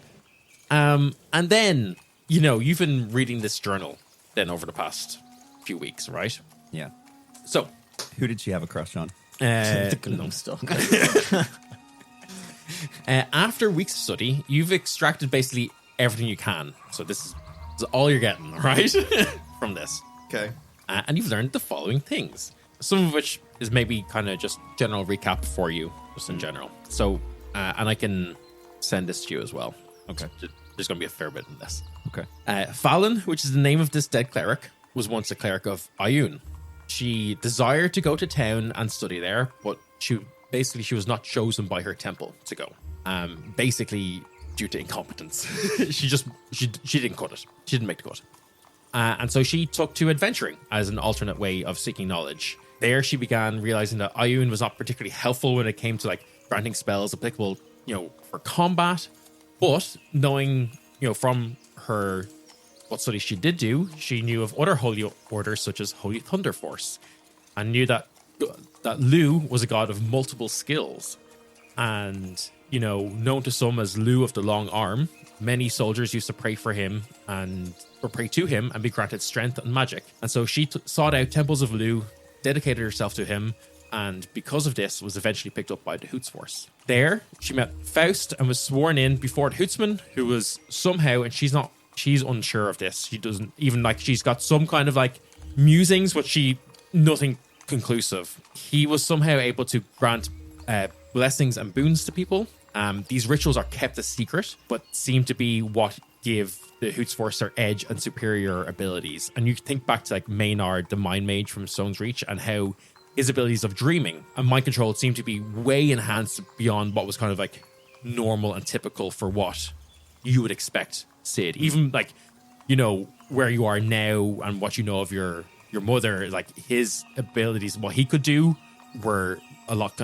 And then, you've been reading this journal then over the past few weeks, right? Yeah. So, Who did she have a crush on? The gloom stuff. After weeks of study, you've extracted basically everything you can. So this is all you're getting, right? From this. Okay. And you've learned the following things. Some of which is maybe kind of just general recap for you, just in general. So, and I can send this to you as well. Okay. There's going to be a fair bit in this. Okay. Fallon, which is the name of this dead cleric, was once a cleric of Ioun. She desired to go to town and study there, but she was not chosen by her temple to go. Basically due to incompetence. she didn't cut it. She didn't make the cut. And so she took to adventuring as an alternate way of seeking knowledge. There she began realizing that Ioun was not particularly helpful when it came to like granting spells applicable, for combat. But knowing, from her what studies she did do, she knew of other holy orders such as Holy Thunder Force, and knew that Lu was a god of multiple skills. And, known to some as Lu of the Long Arm, many soldiers used to pray for him or pray to him and be granted strength and magic. And so she sought out temples of Lu, dedicated herself to him, and because of this was eventually picked up by the Hootsforce. There, she met Faust and was sworn in before the Hootsman, who was somehow, and she's unsure of this. She doesn't even she's got some kind of musings, but nothing conclusive. He was somehow able to grant blessings and boons to people. These rituals are kept a secret, but seem to be what give the Hootsforce their edge and superior abilities. And you think back to Maynard, the Mind Mage from Stone's Reach, and how his abilities of dreaming and mind control seem to be way enhanced beyond what was kind of normal and typical for what you would expect Sid. Even where you are now and what you know of your mother, his abilities, what he could do were a lot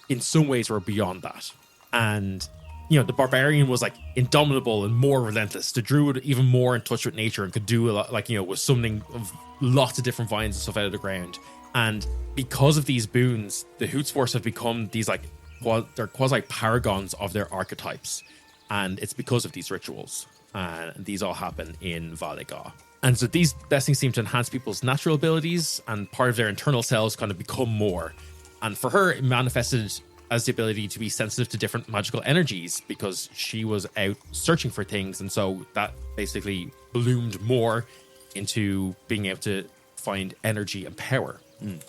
in some ways were beyond that. And the barbarian was indomitable and more relentless. The druid even more in touch with nature and could do a lot, was summoning of lots of different vines and stuff out of the ground. And because of these boons, the Hootsforce have become these they're quasi paragons of their archetypes. And it's because of these rituals. And these all happen in Valigar. And so these blessings seem to enhance people's natural abilities, and part of their internal selves kind of become more. And for her, it manifested as the ability to be sensitive to different magical energies because she was out searching for things. And so that basically bloomed more into being able to find energy and power.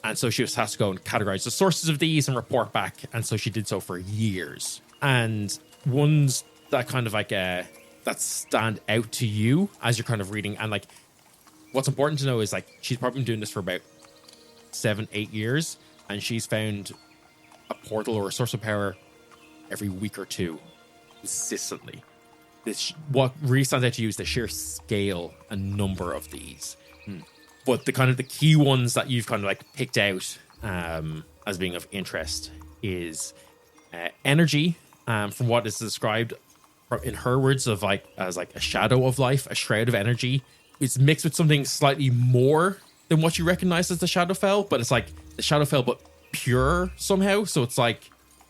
And so she has to go and categorize the sources of these and report back. And so she did so for years. And ones that kind of that stand out to you as you're kind of reading. And what's important to know is she's probably been doing this for about 7-8 years. And she's found a portal or a source of power every week or two consistently. What really stands out to you is the sheer scale and number of these. But the key ones that you've kind of picked out as being of interest is energy, from what is described in her words of as a shadow of life, a shroud of energy. It's mixed with something slightly more than what you recognize as the Shadowfell, but it's the Shadowfell but pure somehow. So it's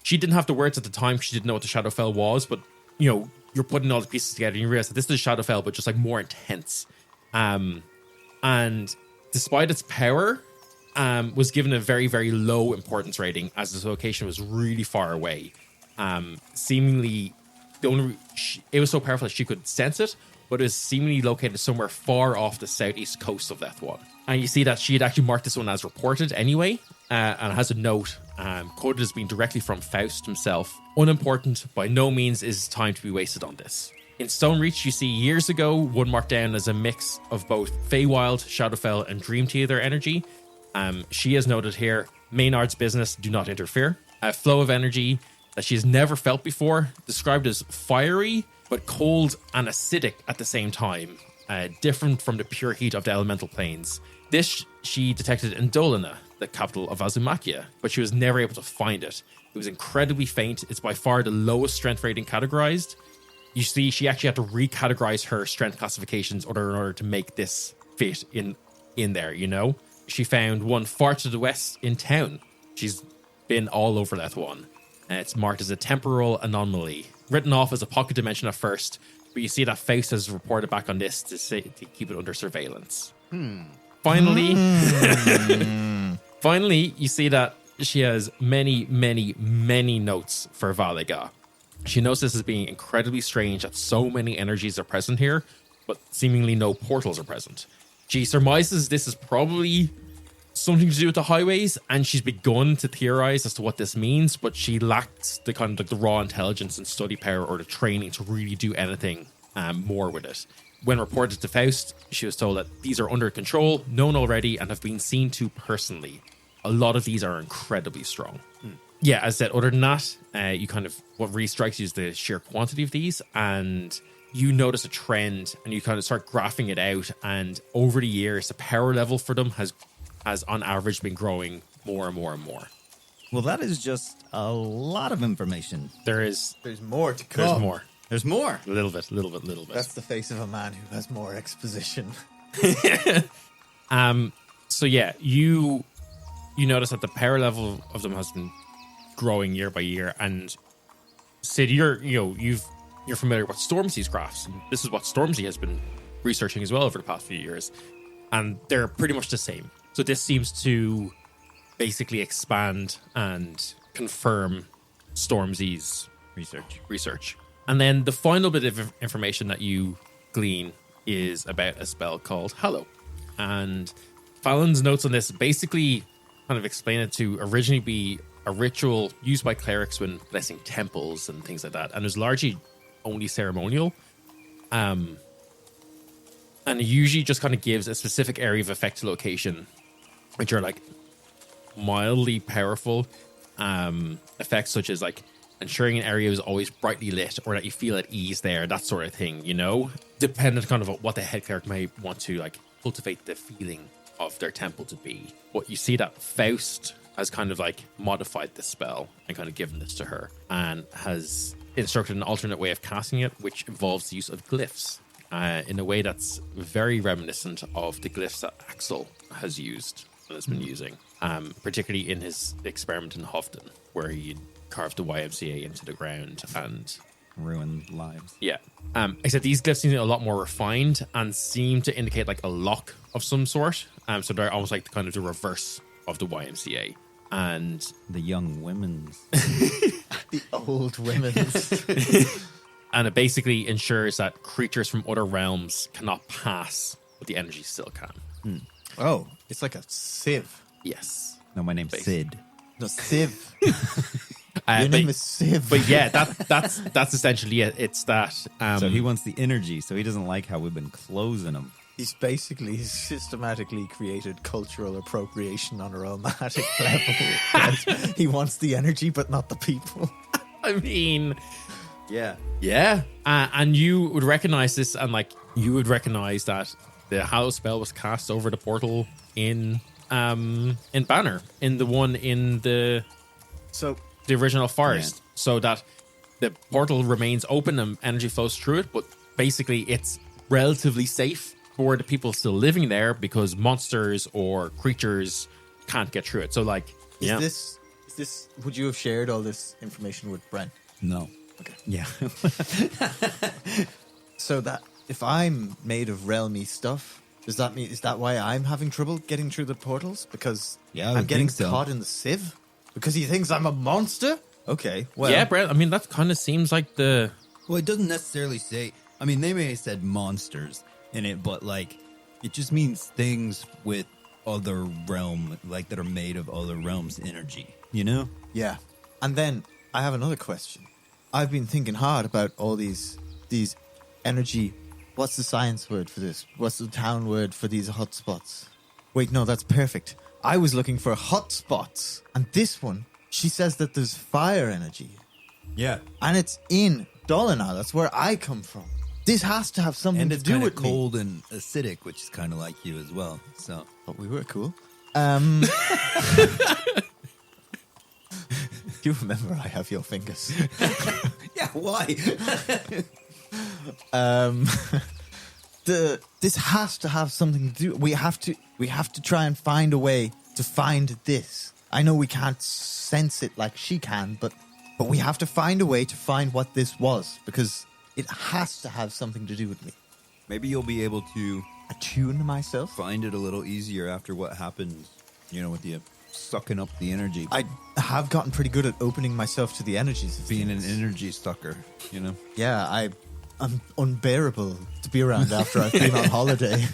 she didn't have the words at the time, she didn't know what the Shadowfell was, but you're putting all the pieces together and you realize that this is the Shadowfell but just more intense. And despite its power, was given a very, very low importance rating as this location was really far away. Seemingly, it was so powerful that she could sense it, but it was seemingly located somewhere far off the southeast coast of Lethuan. And you see that she had actually marked this one as reported anyway, and it has a note quoted as being directly from Faust himself. Unimportant, by no means is time to be wasted on this. In Stone Reach, you see years ago, one marked down as a mix of both Faewild, Shadowfell, and Dream Theater energy. She has noted here, Maynard's business, do not interfere. A flow of energy that she has never felt before, described as fiery, but cold and acidic at the same time, different from the pure heat of the elemental planes. This she detected in Dolina, the capital of Azumakia, but she was never able to find it. It was incredibly faint. It's by far the lowest strength rating categorized. You see, she actually had to recategorize her strength classifications in order to make this fit in there, you know? She found one far to the west in town. She's been all over Lethuan. It's marked as a temporal anomaly, written off as a pocket dimension at first, but you see that Faust has reported back on this to keep it under surveillance. Finally, you see that she has many, many, many notes for Valiga. She knows this as being incredibly strange that so many energies are present here, but seemingly no portals are present. She surmises this is probably something to do with the highways, and she's begun to theorize as to what this means, but she lacks the kind of like the raw intelligence and study power or the training to really do anything more with it. When reported to Faust, she was told that these are under control, known already, and have been seen to personally. A lot of these are incredibly strong. Yeah, as I said, other than that, you kind of, what really strikes you is the sheer quantity of these, and you notice a trend, and you kind of start graphing it out, and over the years, the power level for them has on average been growing more and more and more. Well, that is just a lot of information. There's more to come. There's more. There's more. A little bit. That's the face of a man who has more exposition. So yeah, you notice that the power level of them has been growing year by year, and Sid, you're familiar with Stormzy's graphs, and this is what Stormzy has been researching as well over the past few years, and they're pretty much the same. So this seems to basically expand and confirm Stormzy's research. And then the final bit of information that you glean is about a spell called Hallow. And Fallon's notes on this basically kind of explain it to originally be a ritual used by clerics when blessing temples and things like that. And it was largely only ceremonial. And it usually just kind of gives a specific area of effect to location, which are like mildly powerful effects, such as like ensuring an area is always brightly lit or that you feel at ease there, that sort of thing, you know, dependent kind of on what the head cleric may want to like cultivate the feeling of their temple to be. But you see that Faust has kind of like modified the spell and kind of given this to her and has instructed an alternate way of casting it, which involves the use of glyphs in a way that's very reminiscent of the glyphs that Axel has used and has been using, particularly in his experiment in Hofton, where he carved the YMCA into the ground and ruined lives. Yeah. Except these glyphs seem a lot more refined and seem to indicate like a lock of some sort. So they're almost like kind of the reverse of the YMCA. And the young women's. The old women's. And it basically ensures that creatures from other realms cannot pass, but the energy still can. Oh, it's like a sieve. Yes. No, my name's Sid. No, sieve. Your name is Siv. But yeah, that's essentially it. It's that. So he wants the energy, so he doesn't like how we've been closing him. He's basically systematically created cultural appropriation on a romantic level. He wants the energy, but not the people. I mean, yeah. And you would recognize this, and like you would recognize that the Hallow spell was cast over the portal in Banner, in the one in the original forest, so that the portal remains open and energy flows through it. But basically, it's relatively safe for the people still living there because monsters or creatures can't get through it. So, like, is this? Would you have shared all this information with Bren? No. Okay. Yeah. So that if I'm made of realmy stuff, does that mean, is that why I'm having trouble getting through the portals? Because I'm getting caught in the sieve? Because he thinks I'm a monster? Okay, well. Yeah, Brent, I mean, that kind of seems like the... Well, it doesn't necessarily say... I mean, they may have said monsters in it, but, like, it just means things with other realm, like, that are made of other realms' energy, you know? Yeah. And then, I have another question. I've been thinking hard about all these energy... What's the science word for this? What's the town word for these hotspots? Wait, no, that's perfect. I was looking for hotspots. And this one, she says that there's fire energy. Yeah. And it's in Dolinar. That's where I come from. This has to have something And to it's do kind with of cold and acidic, which is kind of like you as well. So, me. But we were cool. You remember I have your fingers. yeah, why? This has to have something to do. We have to try and find a way to find this. I know we can't sense it like she can, but we have to find a way to find what this was, because it has to have something to do with me. Maybe you'll be able to Attune myself. find it a little easier after what happened, with the sucking up the energy. I have gotten pretty good at opening myself to the energies of Being an things. energy sucker, Yeah, I'm unbearable to be around after I've been on holiday.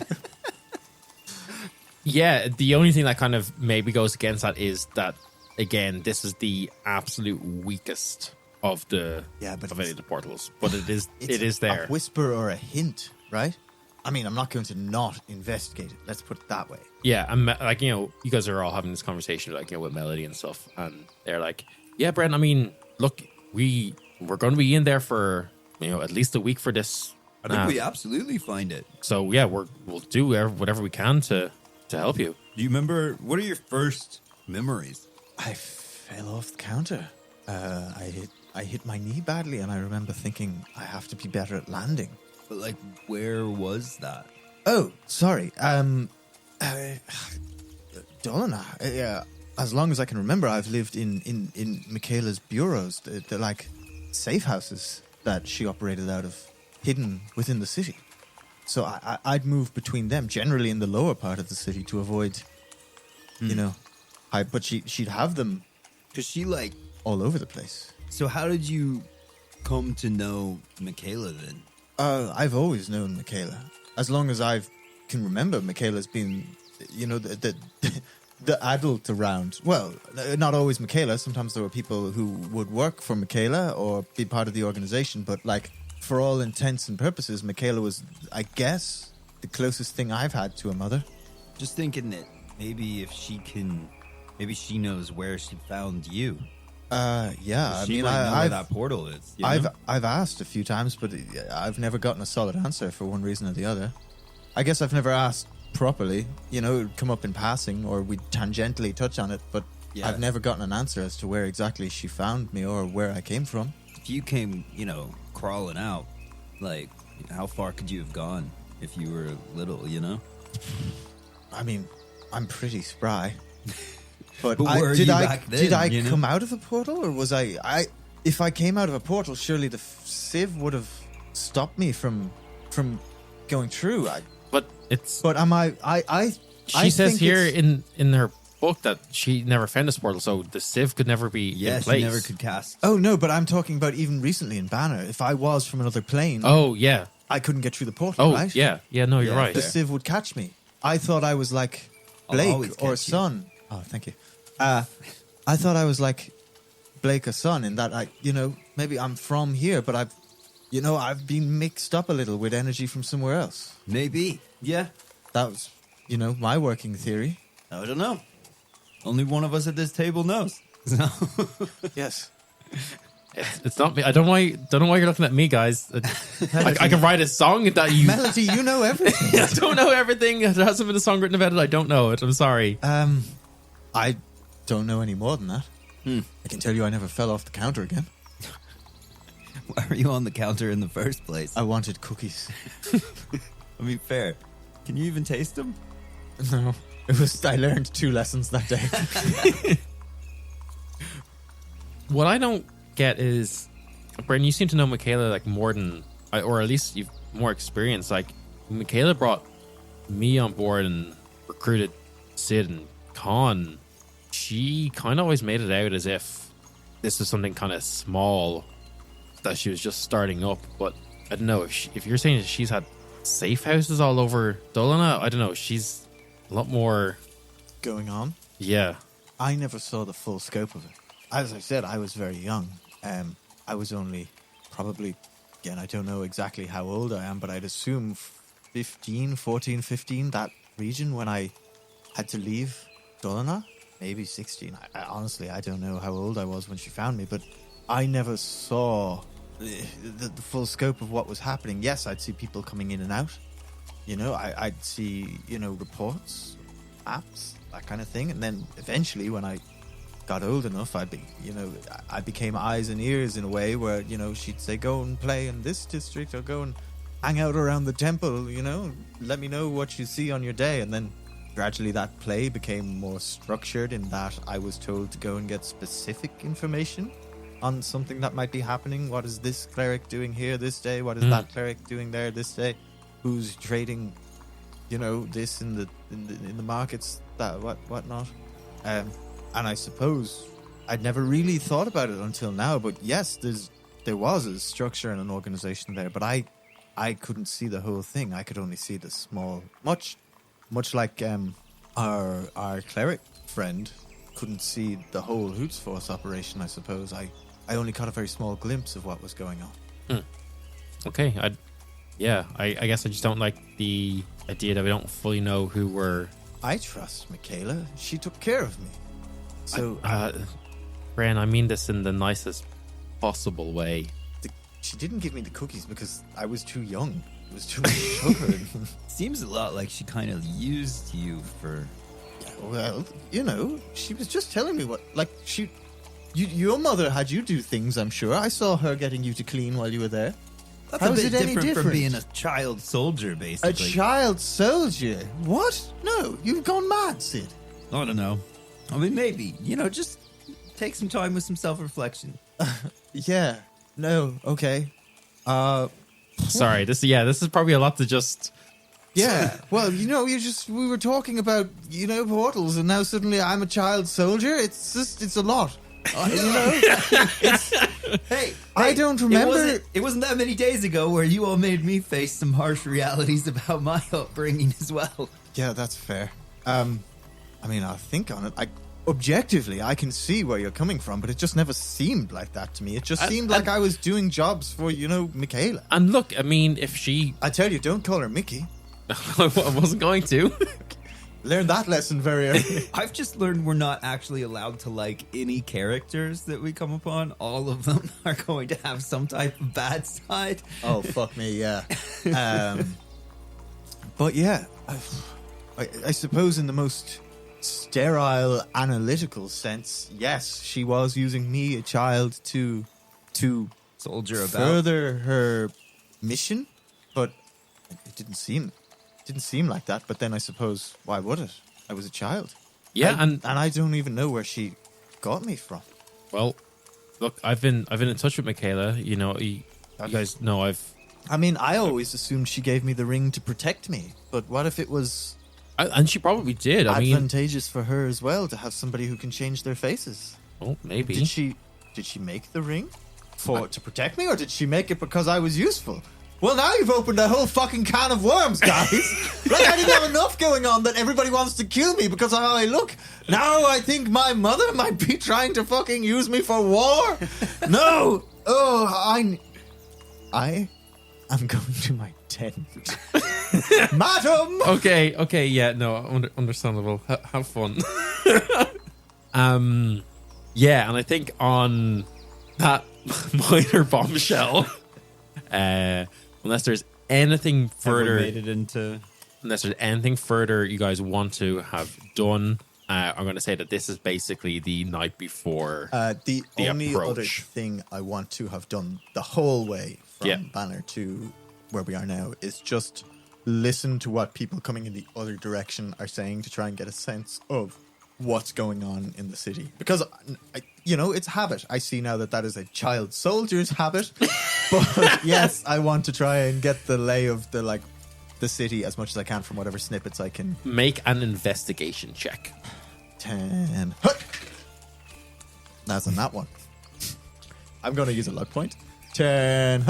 Yeah, the only thing that kind of maybe goes against that is that, again, this is the absolute weakest of the but of any of the portals. But it is It's there. a whisper or a hint, right? I mean, I'm not going to not investigate it. Let's put it that way. Yeah, and like, you guys are all having this conversation, like, with Melody and stuff, and they're like, yeah, Bren, I mean, look, we're going to be in there for, at least a week for this. I think we absolutely find it. So, yeah, we'll do whatever we can to help you. Do you remember, what are your first memories? I fell off the counter. I hit my knee badly, and I remember thinking I have to be better at landing. But, like, where was that? Oh, sorry. Dolinar. Yeah. As long as I can remember, I've lived in Michaela's bureaus. They're like safe houses that she operated out of, hidden within the city. So I'd move between them, generally in the lower part of the city, to avoid, but she'd have them Because she, like... all over the place. So how did you come to know Michaela then? I've always known Michaela. As long as I can remember, Michaela's been, the adult around. Well, not always Michaela. Sometimes there were people who would work for Michaela or be part of the organization. But, like, for all intents and purposes, Michaela was, I guess, the closest thing I've had to a mother. Just thinking that maybe maybe she knows where she found you. Yeah. I She mean, might know where I've that portal is. I've asked a few times, but I've never gotten a solid answer for one reason or the other. I guess I've never asked properly. It would come up in passing, or we'd tangentially touch on it, but Yeah. I've never gotten an answer as to where exactly she found me or where I came from. If you came, crawling out, like, how far could you have gone if you were little, I mean, I'm pretty spry. But But were you back then, did I you know? come out of a portal, or was I? If I came out of a portal, surely the sieve would have stopped me from going through. But it's... But am I? She says think here it's- in her book that she never found this portal, so the sieve could never be Yeah, in she place. never could cast. Oh no, but I'm talking about even recently in Banner. If I was from another plane, Oh, yeah. I couldn't get through the portal. Oh, right? yeah. Yeah, no, you're Yeah, right. The sieve would catch me. I thought I was like I'll always Blake or catch you. Son. Oh, thank you. I thought I was like Blake or Son in that maybe I'm from here, but I've been mixed up a little with energy from somewhere else. Maybe. Yeah. That was my working theory. I don't know. Only one of us at this table knows. So. Yes. It's not me. I don't know why you're looking at me, guys. I can write a song that you... Melody, you know everything. I don't know everything. There hasn't been a song written about it. I don't know it. I'm sorry. I don't know any more than that. I can tell you I never fell off the counter again. Why are you on the counter in the first place? I wanted cookies. I mean, fair. Can you even taste them? No. I learned 2 lessons that day. What I don't get is, Bren, you seem to know Michaela like more than, or at least you've more experience. Like, Michaela brought me on board and recruited Sid and Khan. She kind of always made it out as if this was something kind of small that she was just starting up. But I don't know if you're saying that she's had safe houses all over Dolinar. I don't know. She's a lot more Going on. Yeah. I never saw the full scope of it. As I said, I was very young. I was only probably, again, I don't know exactly how old I am, but I'd assume 15, that region when I had to leave Dolinar. Maybe 16. Honestly, I don't know how old I was when she found me, but I never saw the full scope of what was happening. Yes, I'd see people coming in and out. I'd see, reports, apps, that kind of thing. And then eventually when I got old enough, I became eyes and ears in a way where, she'd say, go and play in this district or go and hang out around the temple, let me know what you see on your day. And then gradually that play became more structured in that I was told to go and get specific information on something that might be happening. What is this cleric doing here this day? What is that cleric doing there this day? Who's trading, this in the markets, that whatnot. And I suppose I'd never really thought about it until now. But yes, there was a structure and an organization there. But I couldn't see the whole thing. I could only see the small, much like our cleric friend couldn't see the whole Hootsforce operation. I suppose I only caught a very small glimpse of what was going on. Okay, I guess I just don't like the idea that we don't fully know who we're... I trust Michaela. She took care of me. So, Bren, I mean this in the nicest possible way. She didn't give me the cookies because I was too young. It was too much sugar. Seems a lot like she kind of used you for... Well, she was just telling me what... Like, your mother had you do things, I'm sure. I saw her getting you to clean while you were there. That's a bit different from being a child soldier, basically. A child soldier? What? No, you've gone mad, Sid. I don't know. I mean, maybe. Just take some time with some self-reflection. Yeah. No, okay. Sorry, this is probably a lot to just... Yeah, well, we were talking about, portals, and now suddenly I'm a child soldier. It's a lot. Hey, I don't remember. It wasn't that many days ago where you all made me face some harsh realities about my upbringing as well. Yeah, that's fair. I'll think on it. Objectively, I can see where you're coming from, but it just never seemed like that to me. It just seemed like I was doing jobs for, Michaela. And look, if she... I tell you, don't call her Mickey. I wasn't going to. Learned that lesson very early. I've just learned we're not actually allowed to like any characters that we come upon. All of them are going to have some type of bad side. Oh, fuck me, yeah. But yeah, I suppose in the most sterile, analytical sense, yes, she was using me, a child, to soldier about further her mission, but it didn't seem like that. But then I suppose, why would it? I was a child. Yeah, and I don't even know where she got me from. Well, look, I've been in touch with Michaela. You guys know I always assumed she gave me the ring to protect me. But what if it was... And she probably did. Advantageous for her as well to have somebody who can change their faces. Oh, maybe. Did she make the ring to protect me, or did she make it because I was useful? Well, now you've opened a whole fucking can of worms, guys. Like, I didn't have enough going on that everybody wants to kill me because of how I look. Now I think my mother might be trying to fucking use me for war. No. Oh, I am going to my tent. Madam! Okay, yeah, no, understandable. Have fun. Yeah, and I think on that minor bombshell, unless there's anything further, unless there's anything further you guys want to have done, I'm going to say that this is basically the night before the only approach. Other thing I want to have done the whole way from Banner to where we are now is just listen to what people coming in the other direction are saying to try and get a sense of what's going on in the city. Because, it's habit. I see now that is a child soldier's habit. But yes, I want to try and get the lay of the city as much as I can from whatever snippets I can. Make an investigation check. 10. That's on that one. I'm going to use a luck point. 10.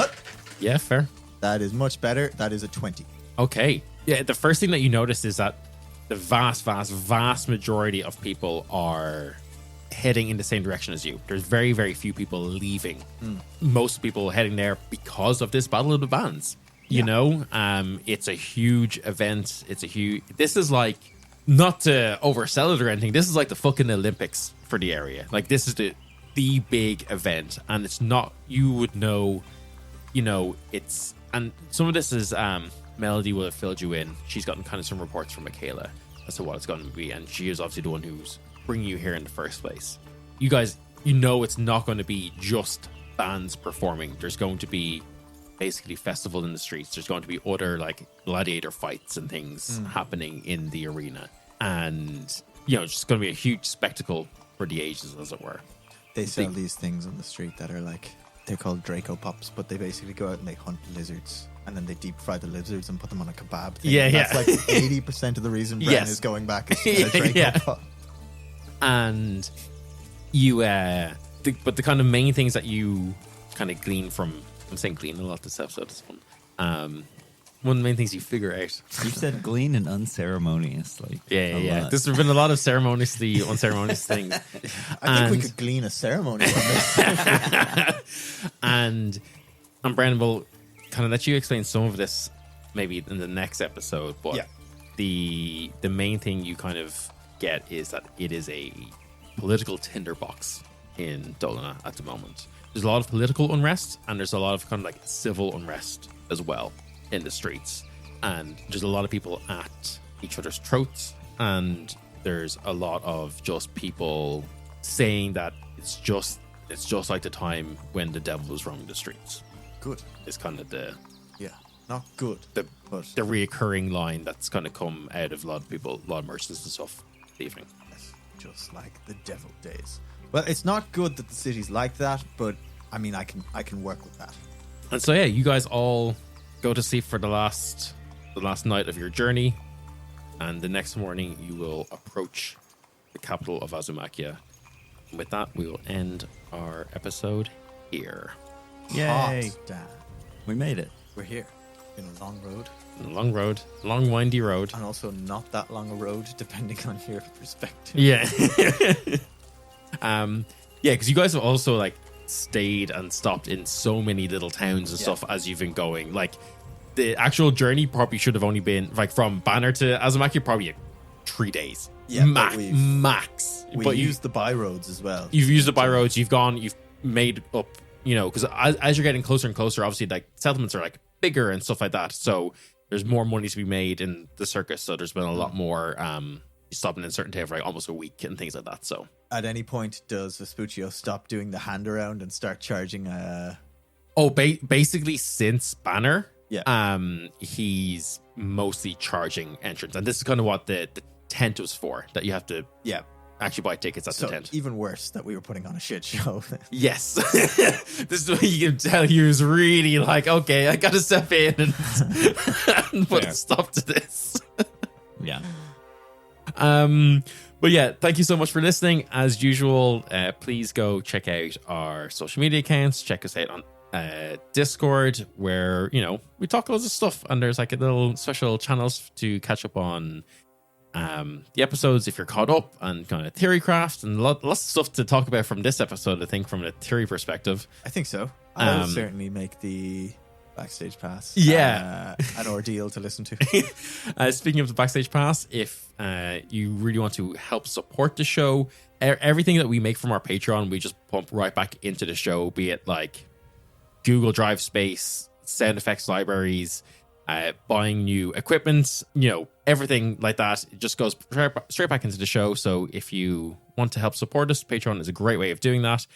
Yeah, fair. That is much better. That is a 20. Okay. Yeah, the first thing that you notice is that the vast, vast, vast majority of people are heading in the same direction as you. There's very, very few people leaving. Most people heading there because of this Battle of the Bands. You know, it's a huge event. This is like, not to oversell it or anything, this is like the fucking Olympics for the area. Like, this is the big event, and it's not, you would know, it's, and some of this is Melody will have filled you in. She's gotten kind of some reports from Michaela as to what it's going to be, and she is obviously the one who's bringing you here in the first place. You guys, it's not going to be just bands performing. There's going to be basically festival in the streets. There's going to be other like gladiator fights and things happening in the arena, and it's just going to be a huge spectacle for the ages, as it were. They sell these things on the street that are like, they're called Draco Pops, but they basically go out and they hunt lizards, and then they deep fry the lizards and put them on a kebab thing. Yeah, That's like 80% of the reason Bren is going back is to get a Draco Pop. And you, but the kind of main things that you kind of glean from, I'm saying glean a lot this episode, this one. One of the main things you figure out. You said glean and unceremonious, like yeah. There's been a lot of ceremoniously unceremonious things. I think we could glean a ceremony from this. and Bren will kind of let you explain some of this maybe in the next episode, but the main thing you kind of get is that it is a political tinderbox in Dolina at the moment. There's a lot of political unrest, and there's a lot of kind of like civil unrest as well in the streets, and there's a lot of people at each other's throats, and there's a lot of just people saying that it's just like the time when the devil was roaming the streets. Good. It's kind of not good, the reoccurring line that's kind of come out of a lot of people, a lot of merchants and stuff this evening. Yes, just like the devil days. Well, it's not good that the city's like that, but I mean, I can work with that. And so you guys all go to sleep for the last night of your journey, and the next morning you will approach the capital of Azumakia. And with that, we will end our episode here. Yay! Hot damn. We made it. We're here in a long road. Long road, long windy road, and also not that long a road, depending on your perspective. Yeah. Because you guys have also like stayed and stopped in so many little towns and stuff as you've been going. Like the actual journey probably should have only been like from Banner to Azumaki, probably like 3 days. Yeah, max. But used the by roads as well. You've used the by roads. You've made up. Because as you're getting closer and closer, obviously like settlements are like bigger and stuff like that. So there's more money to be made in the circus. So there's been a lot more stopping in certain town for like almost a week and things like that. So at any point, does Vespuccio stop doing the hand around and start charging? Basically since Banner, he's mostly charging entrance, and this is kind of what the tent was for. That you have to actually buy tickets at the tent. Even worse that we were putting on a shit show. Yes. This is what you can tell he was really like, okay, I gotta step in and put a stop to this. Yeah. But yeah, thank you so much for listening. As usual, please go check out our social media accounts. Check us out on Discord, where we talk loads of stuff, and there's like a little special channels to catch up on the episodes if you're caught up, and kind of theory craft and lots of stuff to talk about from this episode. I think from a theory perspective, I think so. I'll certainly make the backstage pass an ordeal to listen to. Speaking of the backstage pass, if you really want to help support the show, everything that we make from our Patreon, we just pump right back into the show, be it like Google Drive space, sound effects libraries, buying new equipment, everything like that. It just goes straight back into the show. So if you want to help support us, Patreon is a great way of doing that.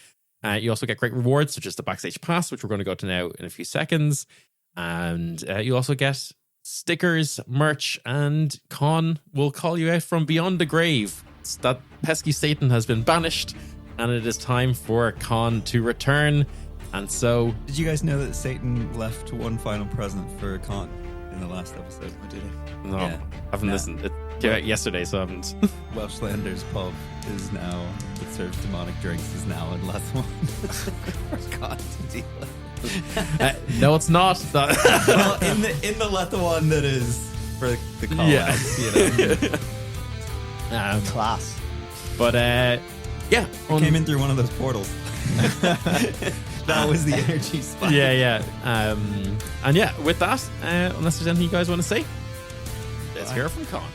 You also get great rewards, such as the backstage pass, which we're going to go to now in a few seconds. And you also get stickers, merch, and Con will call you out from beyond the grave. That pesky Satan has been banished, and it is time for Con to return. And so, did you guys know that Satan left one final present for Khan in the last episode? Oh, did he? No, I haven't listened. It came out yesterday, so I haven't. Welshlander's pub is now, that serves demonic drinks, is now in Lethuan. For Khan to deal with. No, it's not. Well, in the Lethuan that is for the call outs, class. But it came in through one of those portals. That was the energy spike. And with that, unless there's anything you guys want to say, let's hear from Con.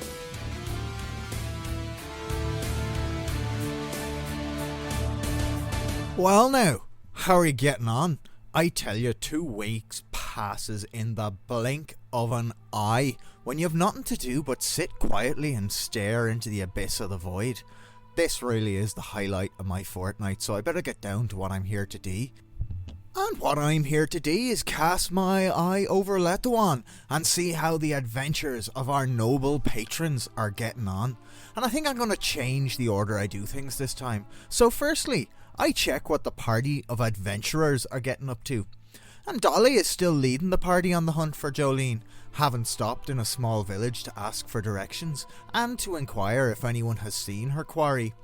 Well now, how are you getting on? I tell you, 2 weeks passes in the blink of an eye when you have nothing to do but sit quietly and stare into the abyss of the void. This really is the highlight of my fortnight, so I better get down to what I'm here to do. And what I'm here to do is cast my eye over Lethuan and see how the adventures of our noble patrons are getting on. And I think I'm going to change the order I do things this time. So firstly, I check what the party of adventurers are getting up to. And Dolly is still leading the party on the hunt for Jolene, having stopped in a small village to ask for directions and to inquire if anyone has seen her quarry.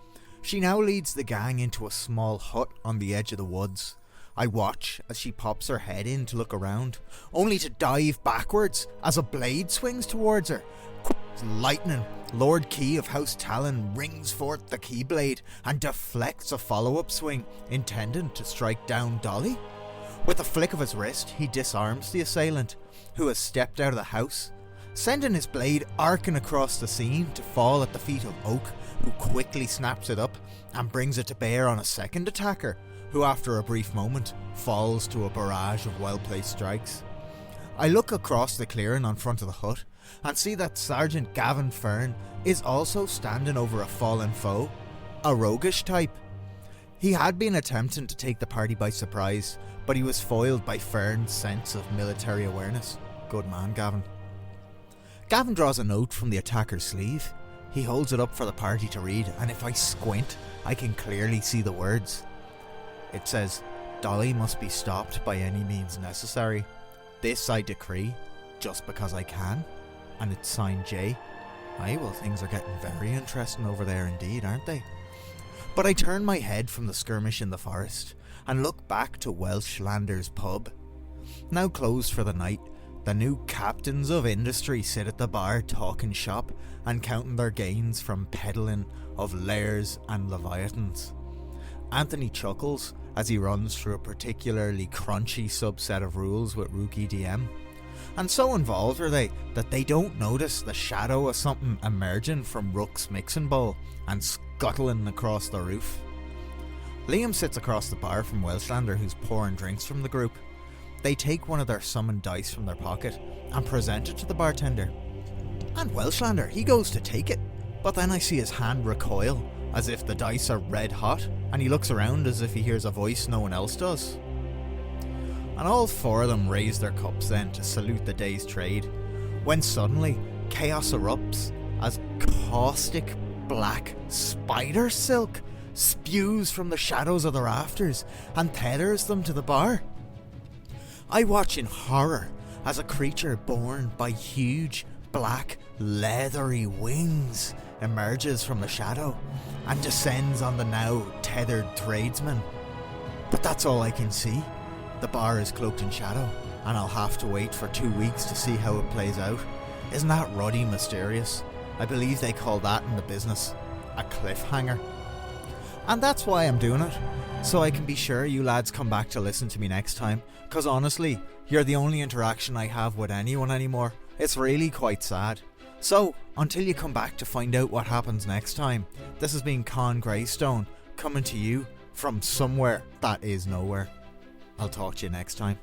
She now leads the gang into a small hut on the edge of the woods. I watch as she pops her head in to look around, only to dive backwards as a blade swings towards her. Quick as lightning, Lord Key of House Talon rings forth the keyblade and deflects a follow-up swing intended to strike down Dolly. With a flick of his wrist, he disarms the assailant, who has stepped out of the house, sending his blade arcing across the scene to fall at the feet of Oak, who quickly snaps it up and brings it to bear on a second attacker, who after a brief moment falls to a barrage of well-placed strikes. I look across the clearing on front of the hut and see that Sergeant Gavin Fern is also standing over a fallen foe, a roguish type. He had been attempting to take the party by surprise, but he was foiled by Fern's sense of military awareness. Good man, Gavin. Gavin draws a note from the attacker's sleeve. He holds it up for the party to read, and if I squint, I can clearly see the words. It says, "Dolly must be stopped by any means necessary. This I decree, just because I can." And it's signed J. Aye, well, things are getting very interesting over there indeed, aren't they? But I turn my head from the skirmish in the forest and look back to Welshlander's pub. Now closed for the night, the new captains of industry sit at the bar talking shop and counting their gains from peddling of lairs and leviathans. Anthony chuckles as he runs through a particularly crunchy subset of rules with Rookie DM. And so involved are they that they don't notice the shadow of something emerging from Rook's mixing bowl and scuttling across the roof. Liam sits across the bar from Welslander, who's pouring drinks from the group. They take one of their summoned dice from their pocket and present it to the bartender. And Welslander, he goes to take it, but then I see his hand recoil as if the dice are red hot, and he looks around as if he hears a voice no one else does. And all 4 of them raise their cups then to salute the day's trade, when suddenly chaos erupts as caustic black spider silk spews from the shadows of the rafters and tethers them to the bar. I watch in horror as a creature borne by huge black leathery wings emerges from the shadow and descends on the now tethered tradesman. But that's all I can see. The bar is cloaked in shadow, and I'll have to wait for 2 weeks to see how it plays out. Isn't that ruddy mysterious? I believe they call that in the business a cliffhanger. And that's why I'm doing it, so I can be sure you lads come back to listen to me next time, because honestly, you're the only interaction I have with anyone anymore. It's really quite sad. So, until you come back to find out what happens next time, this has been Con Greystone, coming to you from somewhere that is nowhere. I'll talk to you next time.